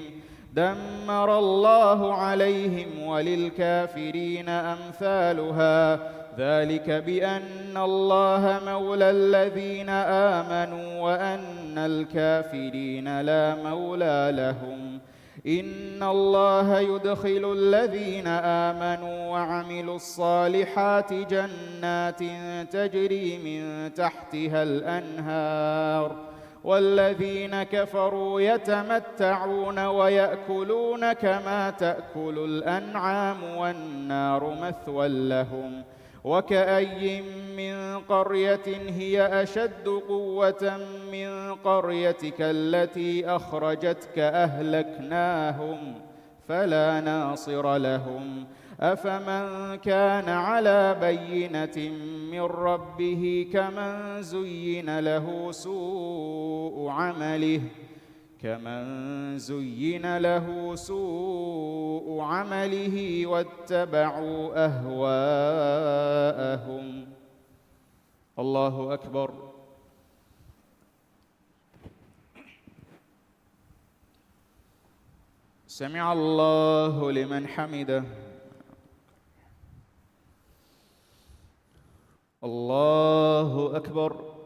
دمر الله عليهم وللكافرين أمثالها ذلك بأن الله مولى الذين آمنوا وأن الكافرين لا مولى لهم إن الله يدخل الذين آمنوا وعملوا الصالحات جنات تجري من تحتها الأنهار والذين كفروا يتمتعون ويأكلون كما تأكل الأنعام والنار مثوى لهم وكأي من قرية هي أشد قوة من قريتك التي أخرجتك أهلكناهم فلا ناصر لهم أفمن كان على بينة من ربه كمن زين له سوء عمله واتبعوا أهواءهم. الله أكبر. سمع الله لمن حمده. الله أكبر.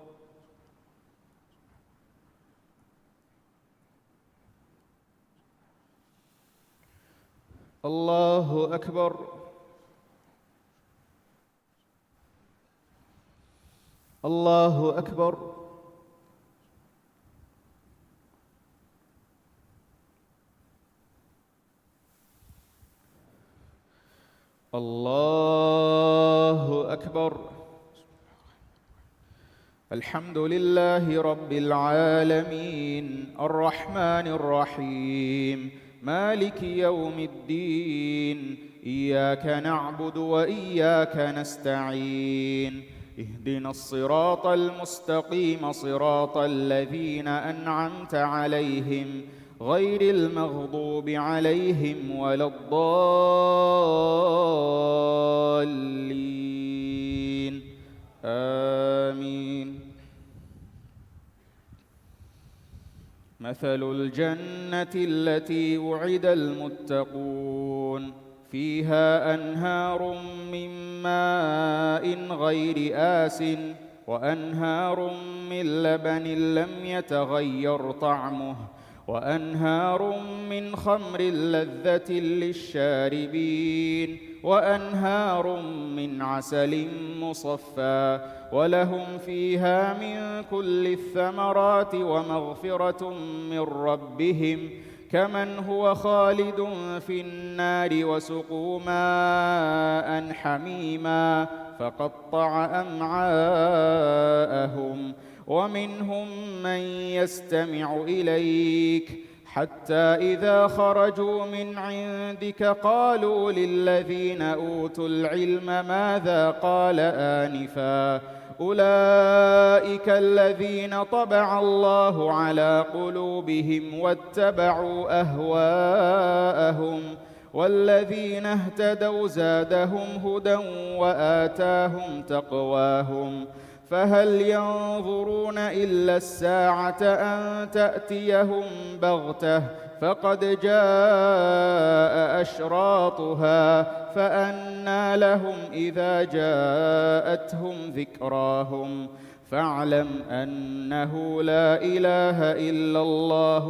الله أكبر. الله أكبر. الله أكبر. الحمد لله رب العالمين الرحمن الرحيم مالك يوم الدين إياك نعبد وإياك نستعين اهدنا الصراط المستقيم صراط الذين أنعمت عليهم غير المغضوب عليهم ولا الضالين آمين. مثل الجنة التي وعد المتقون فيها أنهار من ماء غير آسٍ وأنهار من لبن لم يتغير طعمه وأنهار من خمر لذة للشاربين وأنهار من عسل مصفى ولهم فيها من كل الثمرات ومغفرة من ربهم كمن هو خالد في النار وسقوا ماء حميما فقطع أمعاءهم ومنهم من يستمع إليك حتى إذا خرجوا من عندك قالوا للذين أوتوا العلم ماذا قال آنفا أولئك الذين طبع الله على قلوبهم واتبعوا أهواءهم والذين اهتدوا زادهم هدى وآتاهم تقواهم فهل ينظرون إلا الساعة أن تأتيهم بغتة فقد جاء أشراطها فأنى لهم إذا جاءتهم ذكراهم فاعلم أنه لا إله إلا الله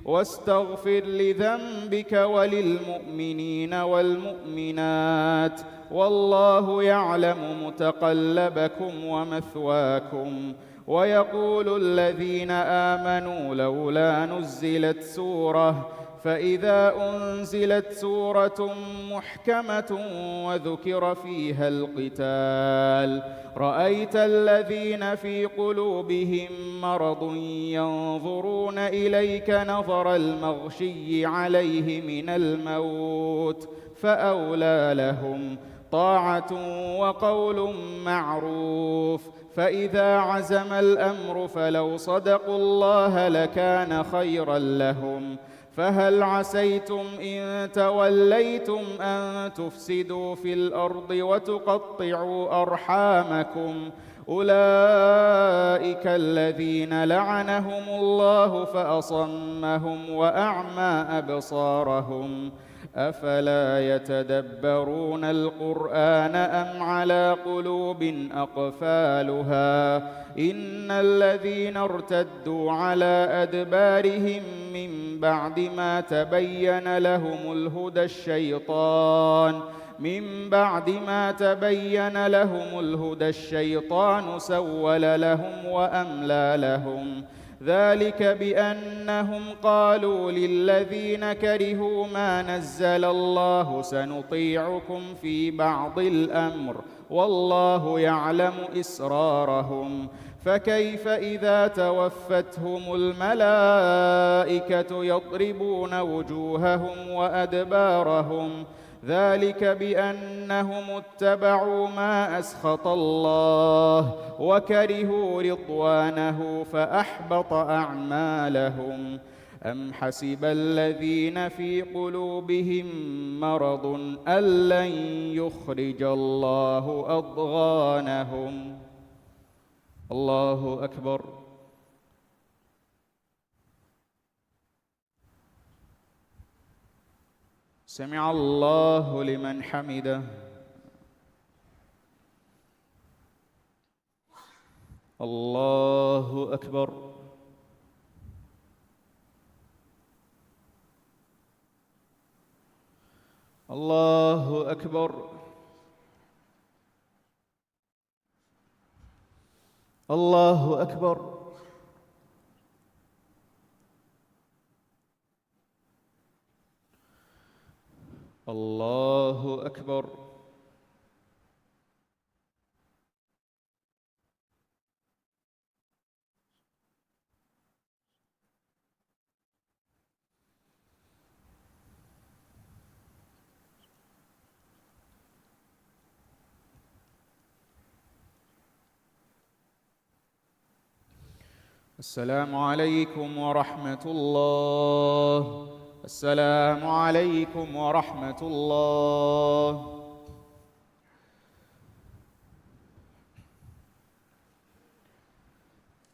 واستغفر لذنبك وللمؤمنين والمؤمنات والله يعلم متقلبكم ومثواكم ويقول الذين آمنوا لولا نزلت سورة فإذا أنزلت سورة محكمة وذكر فيها القتال رأيت الذين في قلوبهم مرض ينظرون إليك نظر المغشي عليه من الموت فأولى لهم طاعة وقول معروف فإذا عزم الأمر فلو صدقوا الله لكان خيرا لهم فهل عسيتم إن توليتم أن تفسدوا في الأرض وتقطعوا أرحامكم أولئك الذين لعنهم الله فأصمهم وأعمى أبصارهم أفلا يتدبرون القرآن أم على قلوب أقفالها إن الذين ارتدوا على أدبارهم من بعد ما تبين لهم الهدى الشيطان سول لهم وأملى لهم ذلك بأنهم قالوا للذين كرهوا ما نزل الله سنطيعكم في بعض الأمر والله يعلم إسرارهم فكيف إذا توفتهم الملائكة يضربون وجوههم وأدبارهم ذلك بأنهم اتبعوا ما أسخط الله وكرهوا رضوانه فأحبط أعمالهم أم حسب الذين في قلوبهم مرض أن لن يخرج الله أضغانهم الله أكبر سمع الله لمن حمده الله أكبر الله أكبر الله أكبر الله أكبر السلام عليكم ورحمة الله السلام عليكم ورحمة الله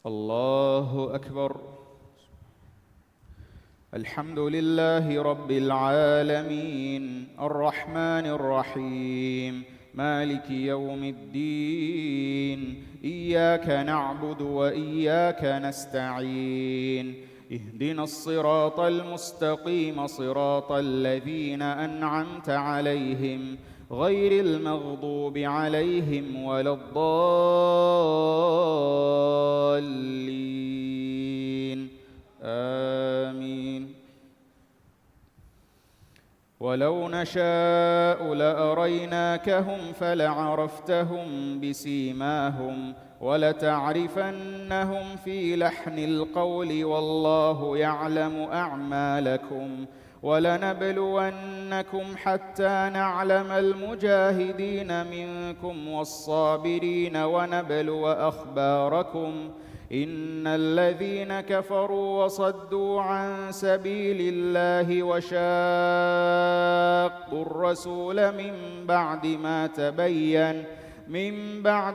الله أكبر الحمد لله رب العالمين الرحمن الرحيم مالك يوم الدين. إياك نعبد وإياك نستعين. اهدنا الصراط المستقيم صراط الذين أنعمت عليهم غير المغضوب عليهم ولا الضالين. آمين. ولو نشاء لأريناكهم فلعرفتهم بسيماهم ولتعرفنهم في لحن القول والله يعلم أعمالكم ولنبلونكم حتى نعلم المجاهدين منكم والصابرين ونبلو أخباركم. إن الذين كفروا وصدوا عن سبيل الله وشاقوا الرسول من بعد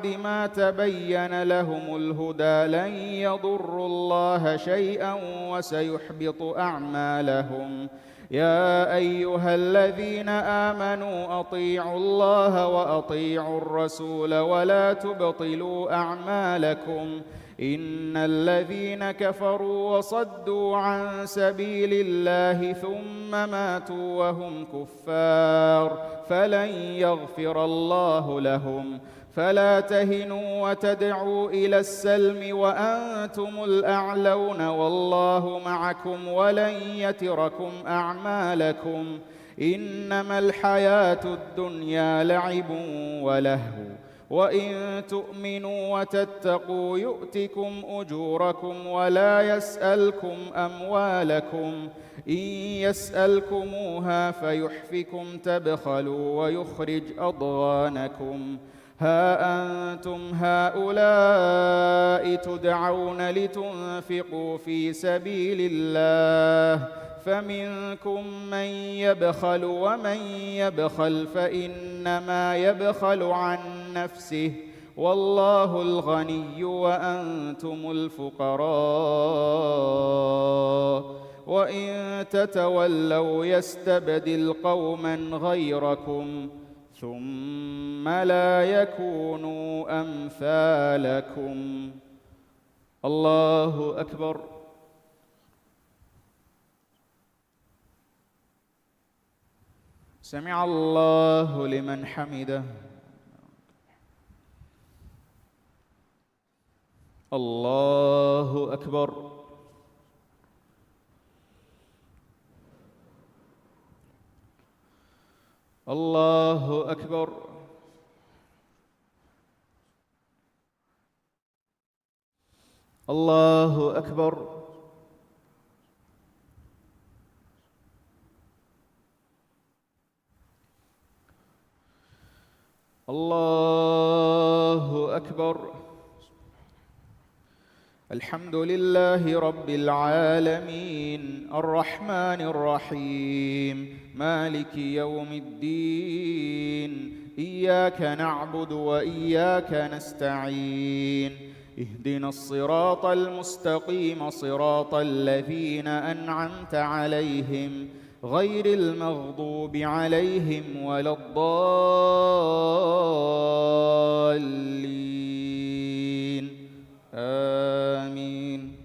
ما تبين لهم الهدى لن يضروا الله شيئا وسيحبط أعمالهم. يا أيها الذين آمنوا أطيعوا الله وأطيعوا الرسول ولا تبطلوا أعمالكم. إن الذين كفروا وصدوا عن سبيل الله ثم ماتوا وهم كفار فلن يغفر الله لهم. فلا تهنوا وتدعوا إلى السلم وأنتم الأعلون والله معكم ولن يتركم أعمالكم. إنما الحياة الدنيا لعب ولهو وإن تؤمنوا وتتقوا يؤتكم أجوركم ولا يسألكم أموالكم. إن يسألكموها فيحفكم تبخلوا ويخرج أضغانكم. ها أنتم هؤلاء تدعون لتنفقوا في سبيل الله فمنكم من يبخل ومن يبخل فإنما يبخل عن نفسه والله الغني وأنتم الفقراء. وإن تتولوا يستبدل قوما غيركم ثم لا يكونوا أمثالكم. الله أكبر. سمع الله لمن حمده. الله أكبر. الله أكبر. الله أكبر. الله أكبر. الحمد لله رب العالمين الرحمن الرحيم مالك يوم الدين. إياك نعبد وإياك نستعين. اهدنا الصراط المستقيم صراط الذين أنعمت عليهم غير المغضوب عليهم ولا الضالين. آمين.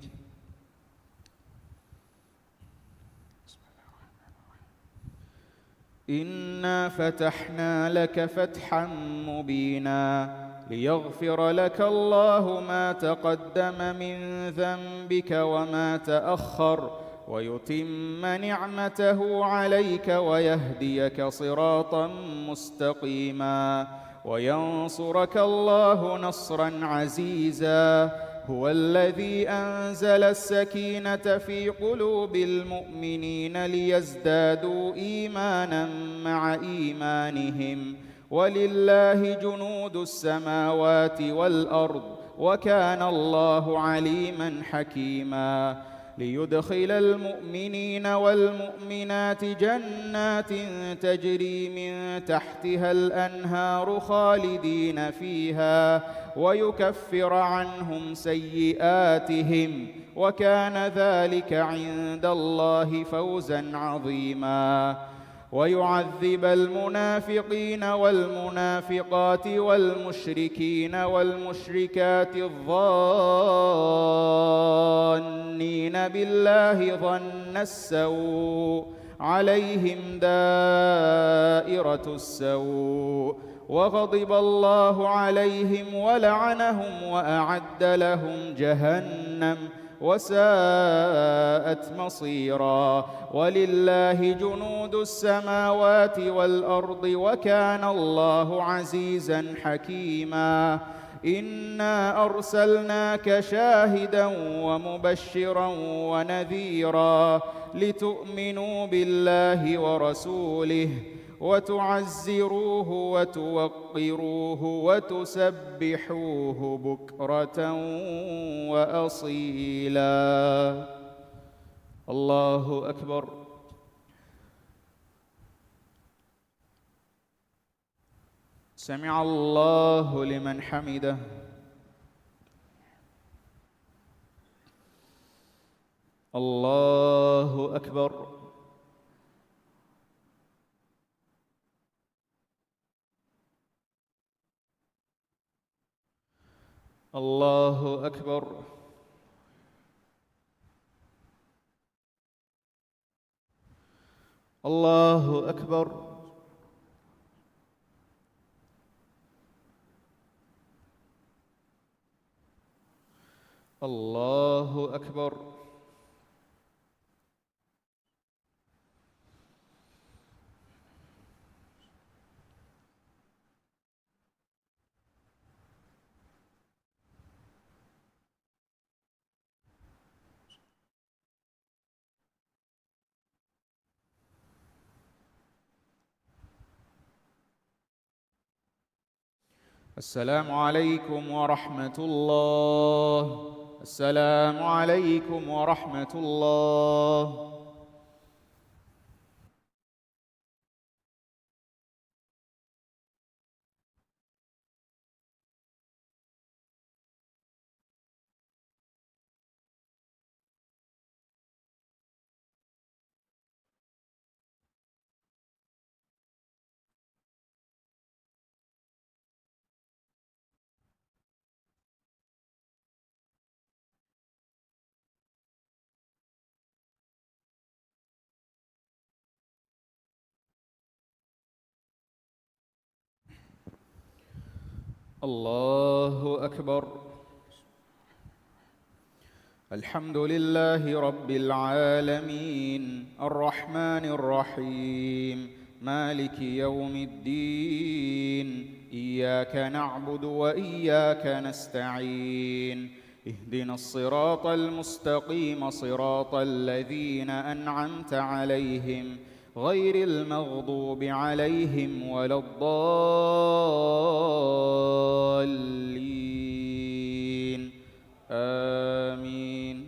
إنا فتحنا لك فتحا مبينا ليغفر لك الله ما تقدم من ذنبك وما تأخر ويتم نعمته عليك ويهديك صراطا مستقيما وينصرك الله نصرا عزيزا. هو الذي أنزل السكينة في قلوب المؤمنين ليزدادوا إيمانا مع إيمانهم ولله جنود السماوات والأرض وكان الله عليما حكيما. ليدخل المؤمنين والمؤمنات جنات تجري من تحتها الأنهار خالدين فيها ويكفر عنهم سيئاتهم وكان ذلك عند الله فوزا عظيما. ويعذب المنافقين والمنافقات والمشركين والمشركات الظانين بالله ظن السوء عليهم دائرة السوء وغضب الله عليهم ولعنهم وأعد لهم جهنم وساءت مصيرا. ولله جنود السماوات والأرض وكان الله عزيزا حكيما. إنا أرسلناك شاهدا ومبشرا ونذيرا لتؤمنوا بالله ورسوله وتعزروه وتوقروه وتسبحوه بكرة وأصيلا. الله أكبر. سمع الله لمن حمده. الله أكبر. الله أكبر. الله أكبر. الله أكبر. السلام عليكم ورحمة الله. السلام عليكم ورحمة الله. الله أكبر. الحمد لله رب العالمين الرحمن الرحيم مالك يوم الدين. إياك نعبد وإياك نستعين. اهدنا الصراط المستقيم صراط الذين أنعمت عليهم غير المغضوب عليهم ولا الضالين. آمين.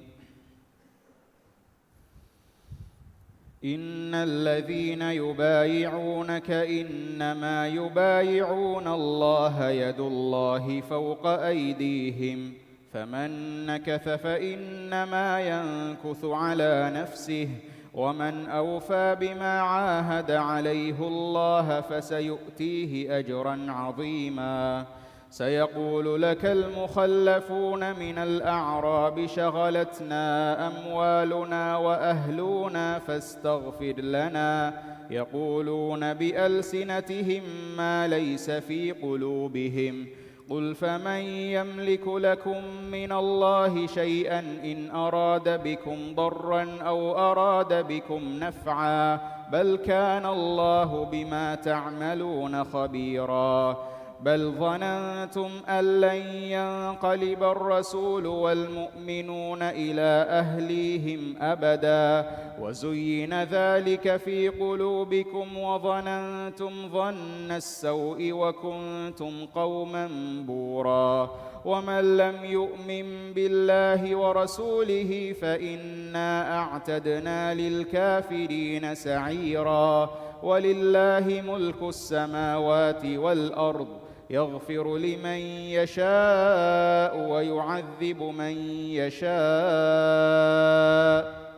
إن الذين يبايعونك إنما يبايعون الله يد الله فوق أيديهم فمن نكث فإنما ينكث على نفسه ومن أوفى بما عاهد عليه الله فسيؤتيه أجرا عظيما. سيقول لك المخلفون من الأعراب شغلتنا أموالنا وأهلنا فاستغفر لنا يقولون بألسنتهم ما ليس في قلوبهم قل فمن يملك لكم من الله شيئا إن أراد بكم ضرا أو أراد بكم نفعا بل كان الله بما تعملون خبيرا. بل ظننتم أن لن ينقلب الرسول والمؤمنون إلى أهليهم أبدا وزين ذلك في قلوبكم وظننتم ظن السوء وكنتم قوما بورا. ومن لم يؤمن بالله ورسوله فإنا أعتدنا للكافرين سعيرا. ولله ملك السماوات والأرض يغفر لمن يشاء ويعذب من يشاء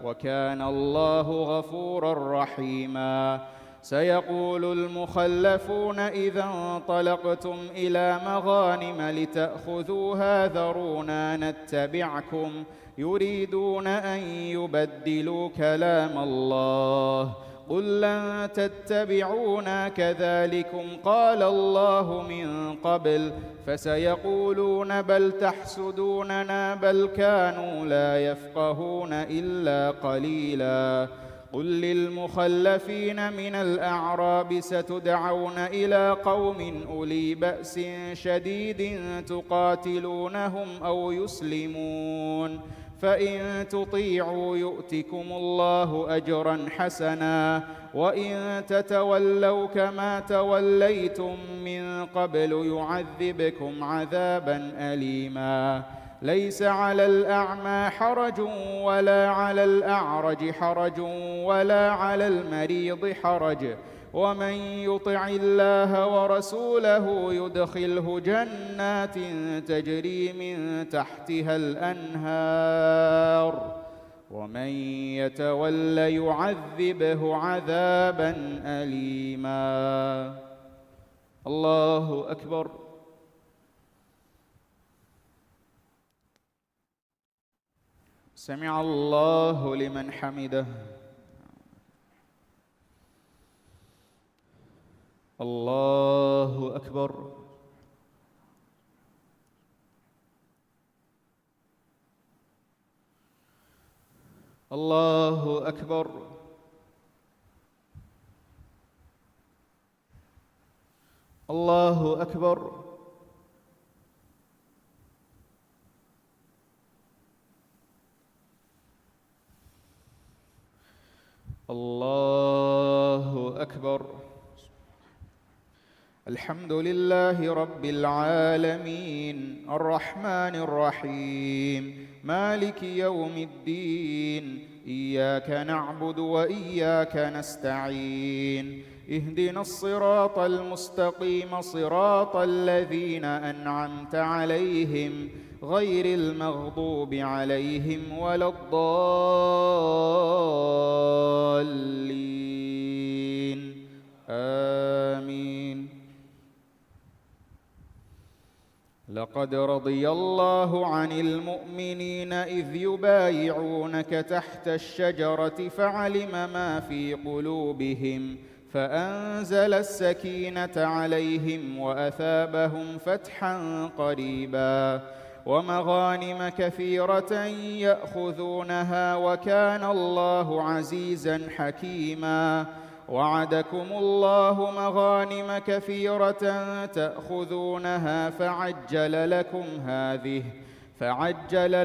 وكان الله غفورا رحيما. سيقول المخلفون إذا انطلقتم إلى مغانم لتأخذوها ذرونا نتبعكم يريدون أن يبدلوا كلام الله قل لن تتبعونا كذلكم قال الله من قبل فسيقولون بل تحسدوننا بل كانوا لا يفقهون إلا قليلا قل للمخلفين من الأعراب ستدعون إلى قوم أولي بأس شديد تقاتلونهم أو يسلمون فإن تطيعوا يؤتكم الله أجرا حسنا وإن تتولوا كما توليتم من قبل يعذبكم عذابا أليما ليس على الأعمى حرج ولا على الأعرج حرج ولا على المريض حرج ومن يطع الله ورسوله يدخله جنات تجري من تحتها الأنهار ومن يتول يعذبه عذابا أليما الله أكبر سمع الله لمن حمده الله أكبر الله أكبر الله أكبر الله أكبر الحمد لله رب العالمين الرحمن الرحيم مالك يوم الدين إياك نعبد وإياك نستعين اهدنا الصراط المستقيم صراط الذين أنعمت عليهم غير المغضوب عليهم ولا الضالين آمين لقد رضي الله عن المؤمنين إذ يبايعونك تحت الشجرة فعلم ما في قلوبهم فأنزل السكينة عليهم وأثابهم فتحا قريبا ومغانم كثيرة يأخذونها وكان الله عزيزا حكيما وعدكم الله مغانم كثيرة تأخذونها فعجل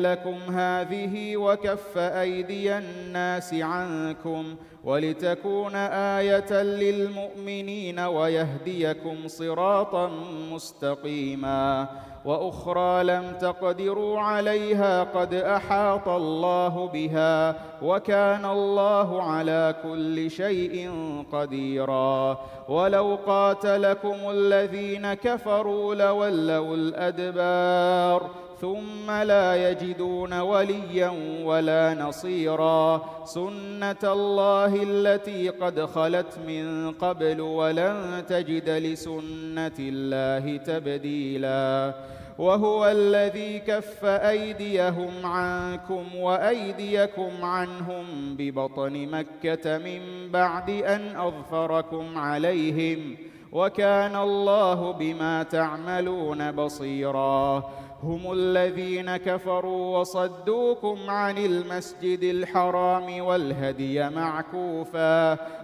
لكم هذه وكف أيدي الناس عنكم ولتكون آية للمؤمنين ويهديكم صراطا مستقيما وأخرى لم تقدروا عليها قد أحاط الله بها وكان الله على كل شيء قديرا ولو قاتلكم الذين كفروا لولوا الأدبار ثم لا يجدون وليا ولا نصيرا سنة الله التي قد خلت من قبل ولن تجد لسنة الله تبديلا وهو الذي كف أيديهم عنكم وأيديكم عنهم ببطن مكة من بعد أن أظفركم عليهم وكان الله بما تعملون بصيرا هم الذين كفروا وصدوكم عن المسجد الحرام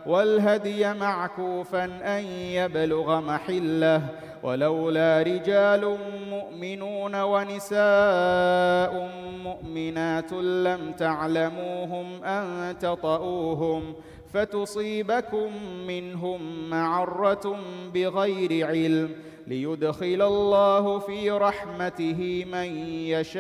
والهدي معكوفا أن يبلغ محله ولولا رجال مؤمنون ونساء مؤمنات لم تعلموهم أن تطؤوهم فتصيبكم منهم معرة بغير علم ليدخل الله في رحمته من يشاء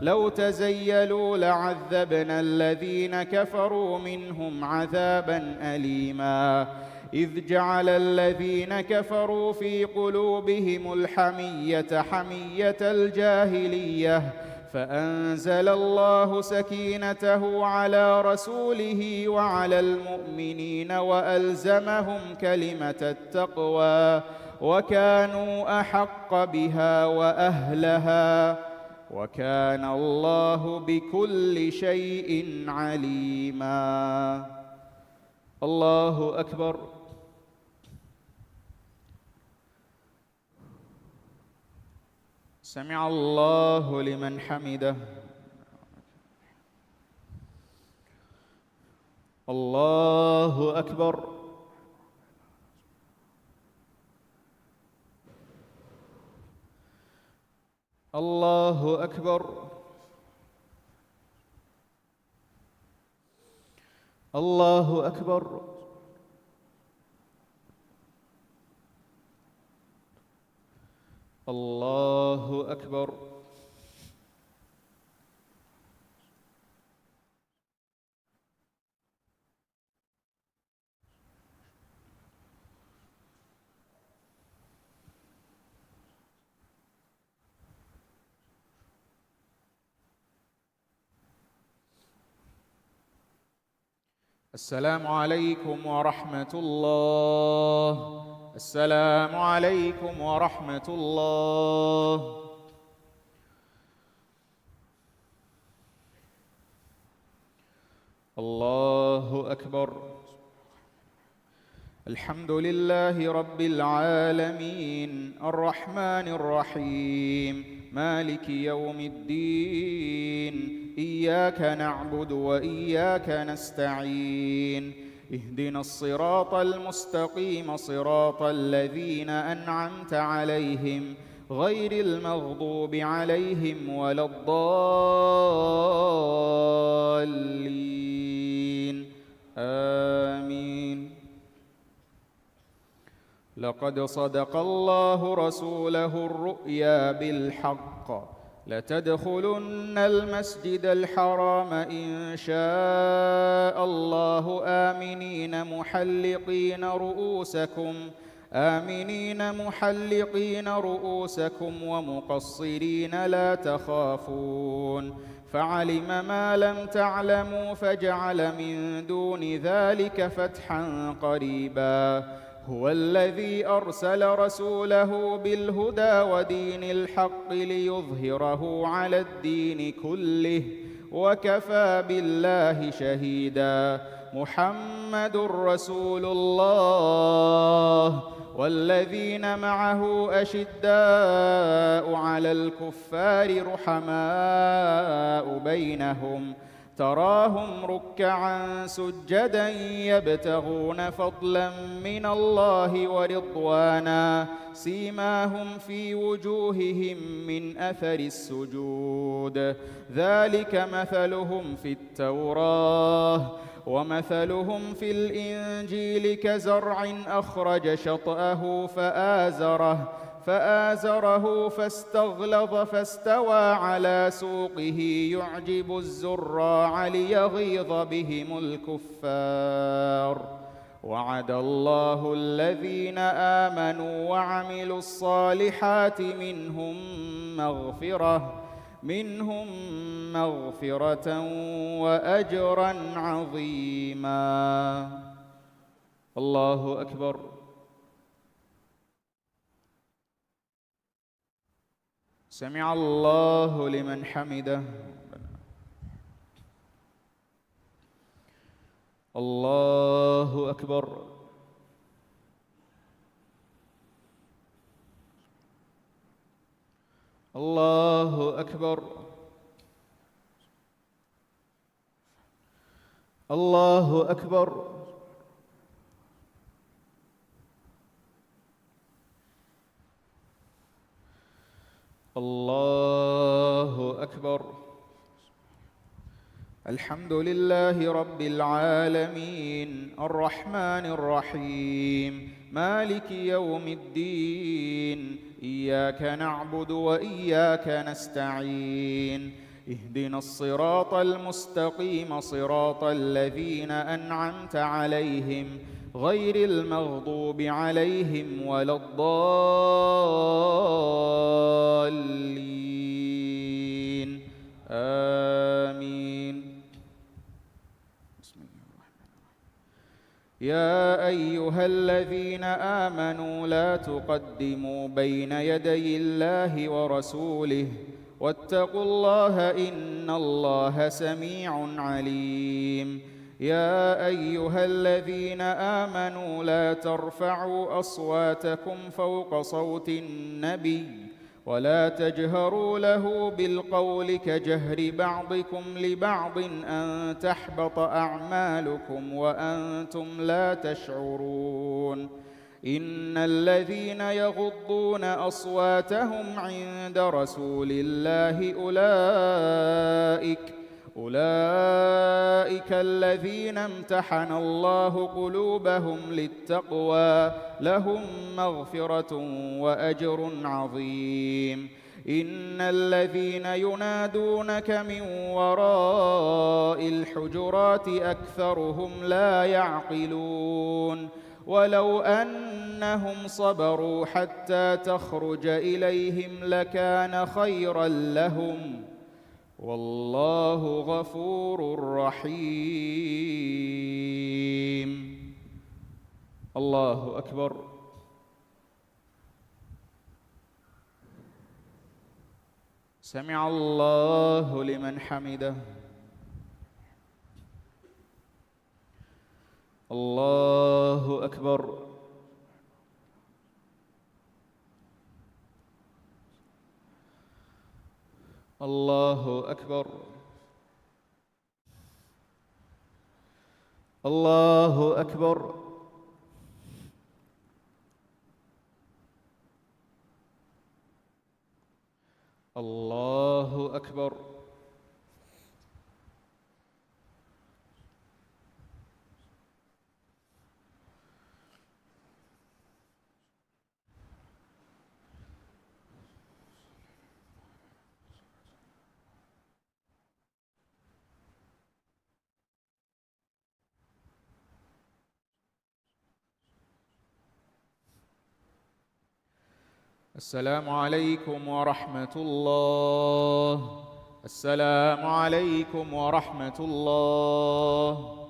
لو تزيلوا لعذبنا الذين كفروا منهم عذابا أليما إذ جعل الذين كفروا في قلوبهم الحمية حمية الجاهلية فأنزل الله سكينته على رسوله وعلى المؤمنين وألزمهم كلمة التقوى وكانوا أحق بها وأهلها وكان الله بكل شيء عليما. الله أكبر. سمع الله لمن حمده. الله أكبر. الله أكبر. الله أكبر. الله أكبر. السلام عليكم ورحمة الله. السلام عليكم ورحمة الله. الله أكبر. الحمد لله رب العالمين الرحمن الرحيم مالك يوم الدين إياك نعبد وإياك نستعين اهدنا الصراط المستقيم صراط الذين أنعمت عليهم غير المغضوب عليهم ولا الضالين آمين. لقد صدق الله رسوله الرؤيا بالحق لتدخلن المسجد الحرام إن شاء الله آمنين محلقين رؤوسكم ومقصرين لا تخافون فعلم ما لم تعلموا فجعل من دون ذلك فتحا قريبا. هو الذي أرسل رسوله بالهدى ودين الحق ليظهره على الدين كله وكفى بالله شهيدا. محمد رسول الله والذين معه أشداء على الكفار رحماء بينهم تراهم ركعا سجدا يبتغون فضلا من الله ورضوانا سيماهم في وجوههم من أثر السجود ذلك مثلهم في التوراة ومثلهم في الإنجيل كزرع أخرج شطأه فآزره فاستغلظ فاستوى على سوقه يعجب الزراع ليغيظ بهم الكفار. وعد الله الذين آمنوا وعملوا الصالحات منهم مغفرة وأجرا عظيما. الله أكبر. سمع الله لمن حمده. الله أكبر. الله أكبر. الله أكبر. الله أكبر. الحمد لله رب العالمين الرحمن الرحيم مالك يوم الدين إياك نعبد وإياك نستعين اهدنا الصراط المستقيم صراط الذين أنعمت عليهم غير المغضوب عليهم ولا الضالين آمين. بسم الله الرحمن الرحيم. يا أيها الذين آمنوا لا تقدموا بين يدي الله ورسوله واتقوا الله إن الله سميع عليم. يا أيها الذين آمنوا لا ترفعوا أصواتكم فوق صوت النبي ولا تجهروا له بالقول كجهر بعضكم لبعض أن تحبط أعمالكم وأنتم لا تشعرون. إن الذين يغضون أصواتهم عند رسول الله أولئك الذين امتحن الله قلوبهم للتقوى لهم مغفرة وأجر عظيم. إن الذين ينادونك من وراء الحجرات أكثرهم لا يعقلون. ولو أنهم صبروا حتى تخرج إليهم لكان خيرا لهم والله غفور رحيم. الله أكبر. سمع الله لمن حمده. الله أكبر. الله أكبر. الله أكبر. الله أكبر. السلام عليكم ورحمة الله. السلام عليكم ورحمة الله.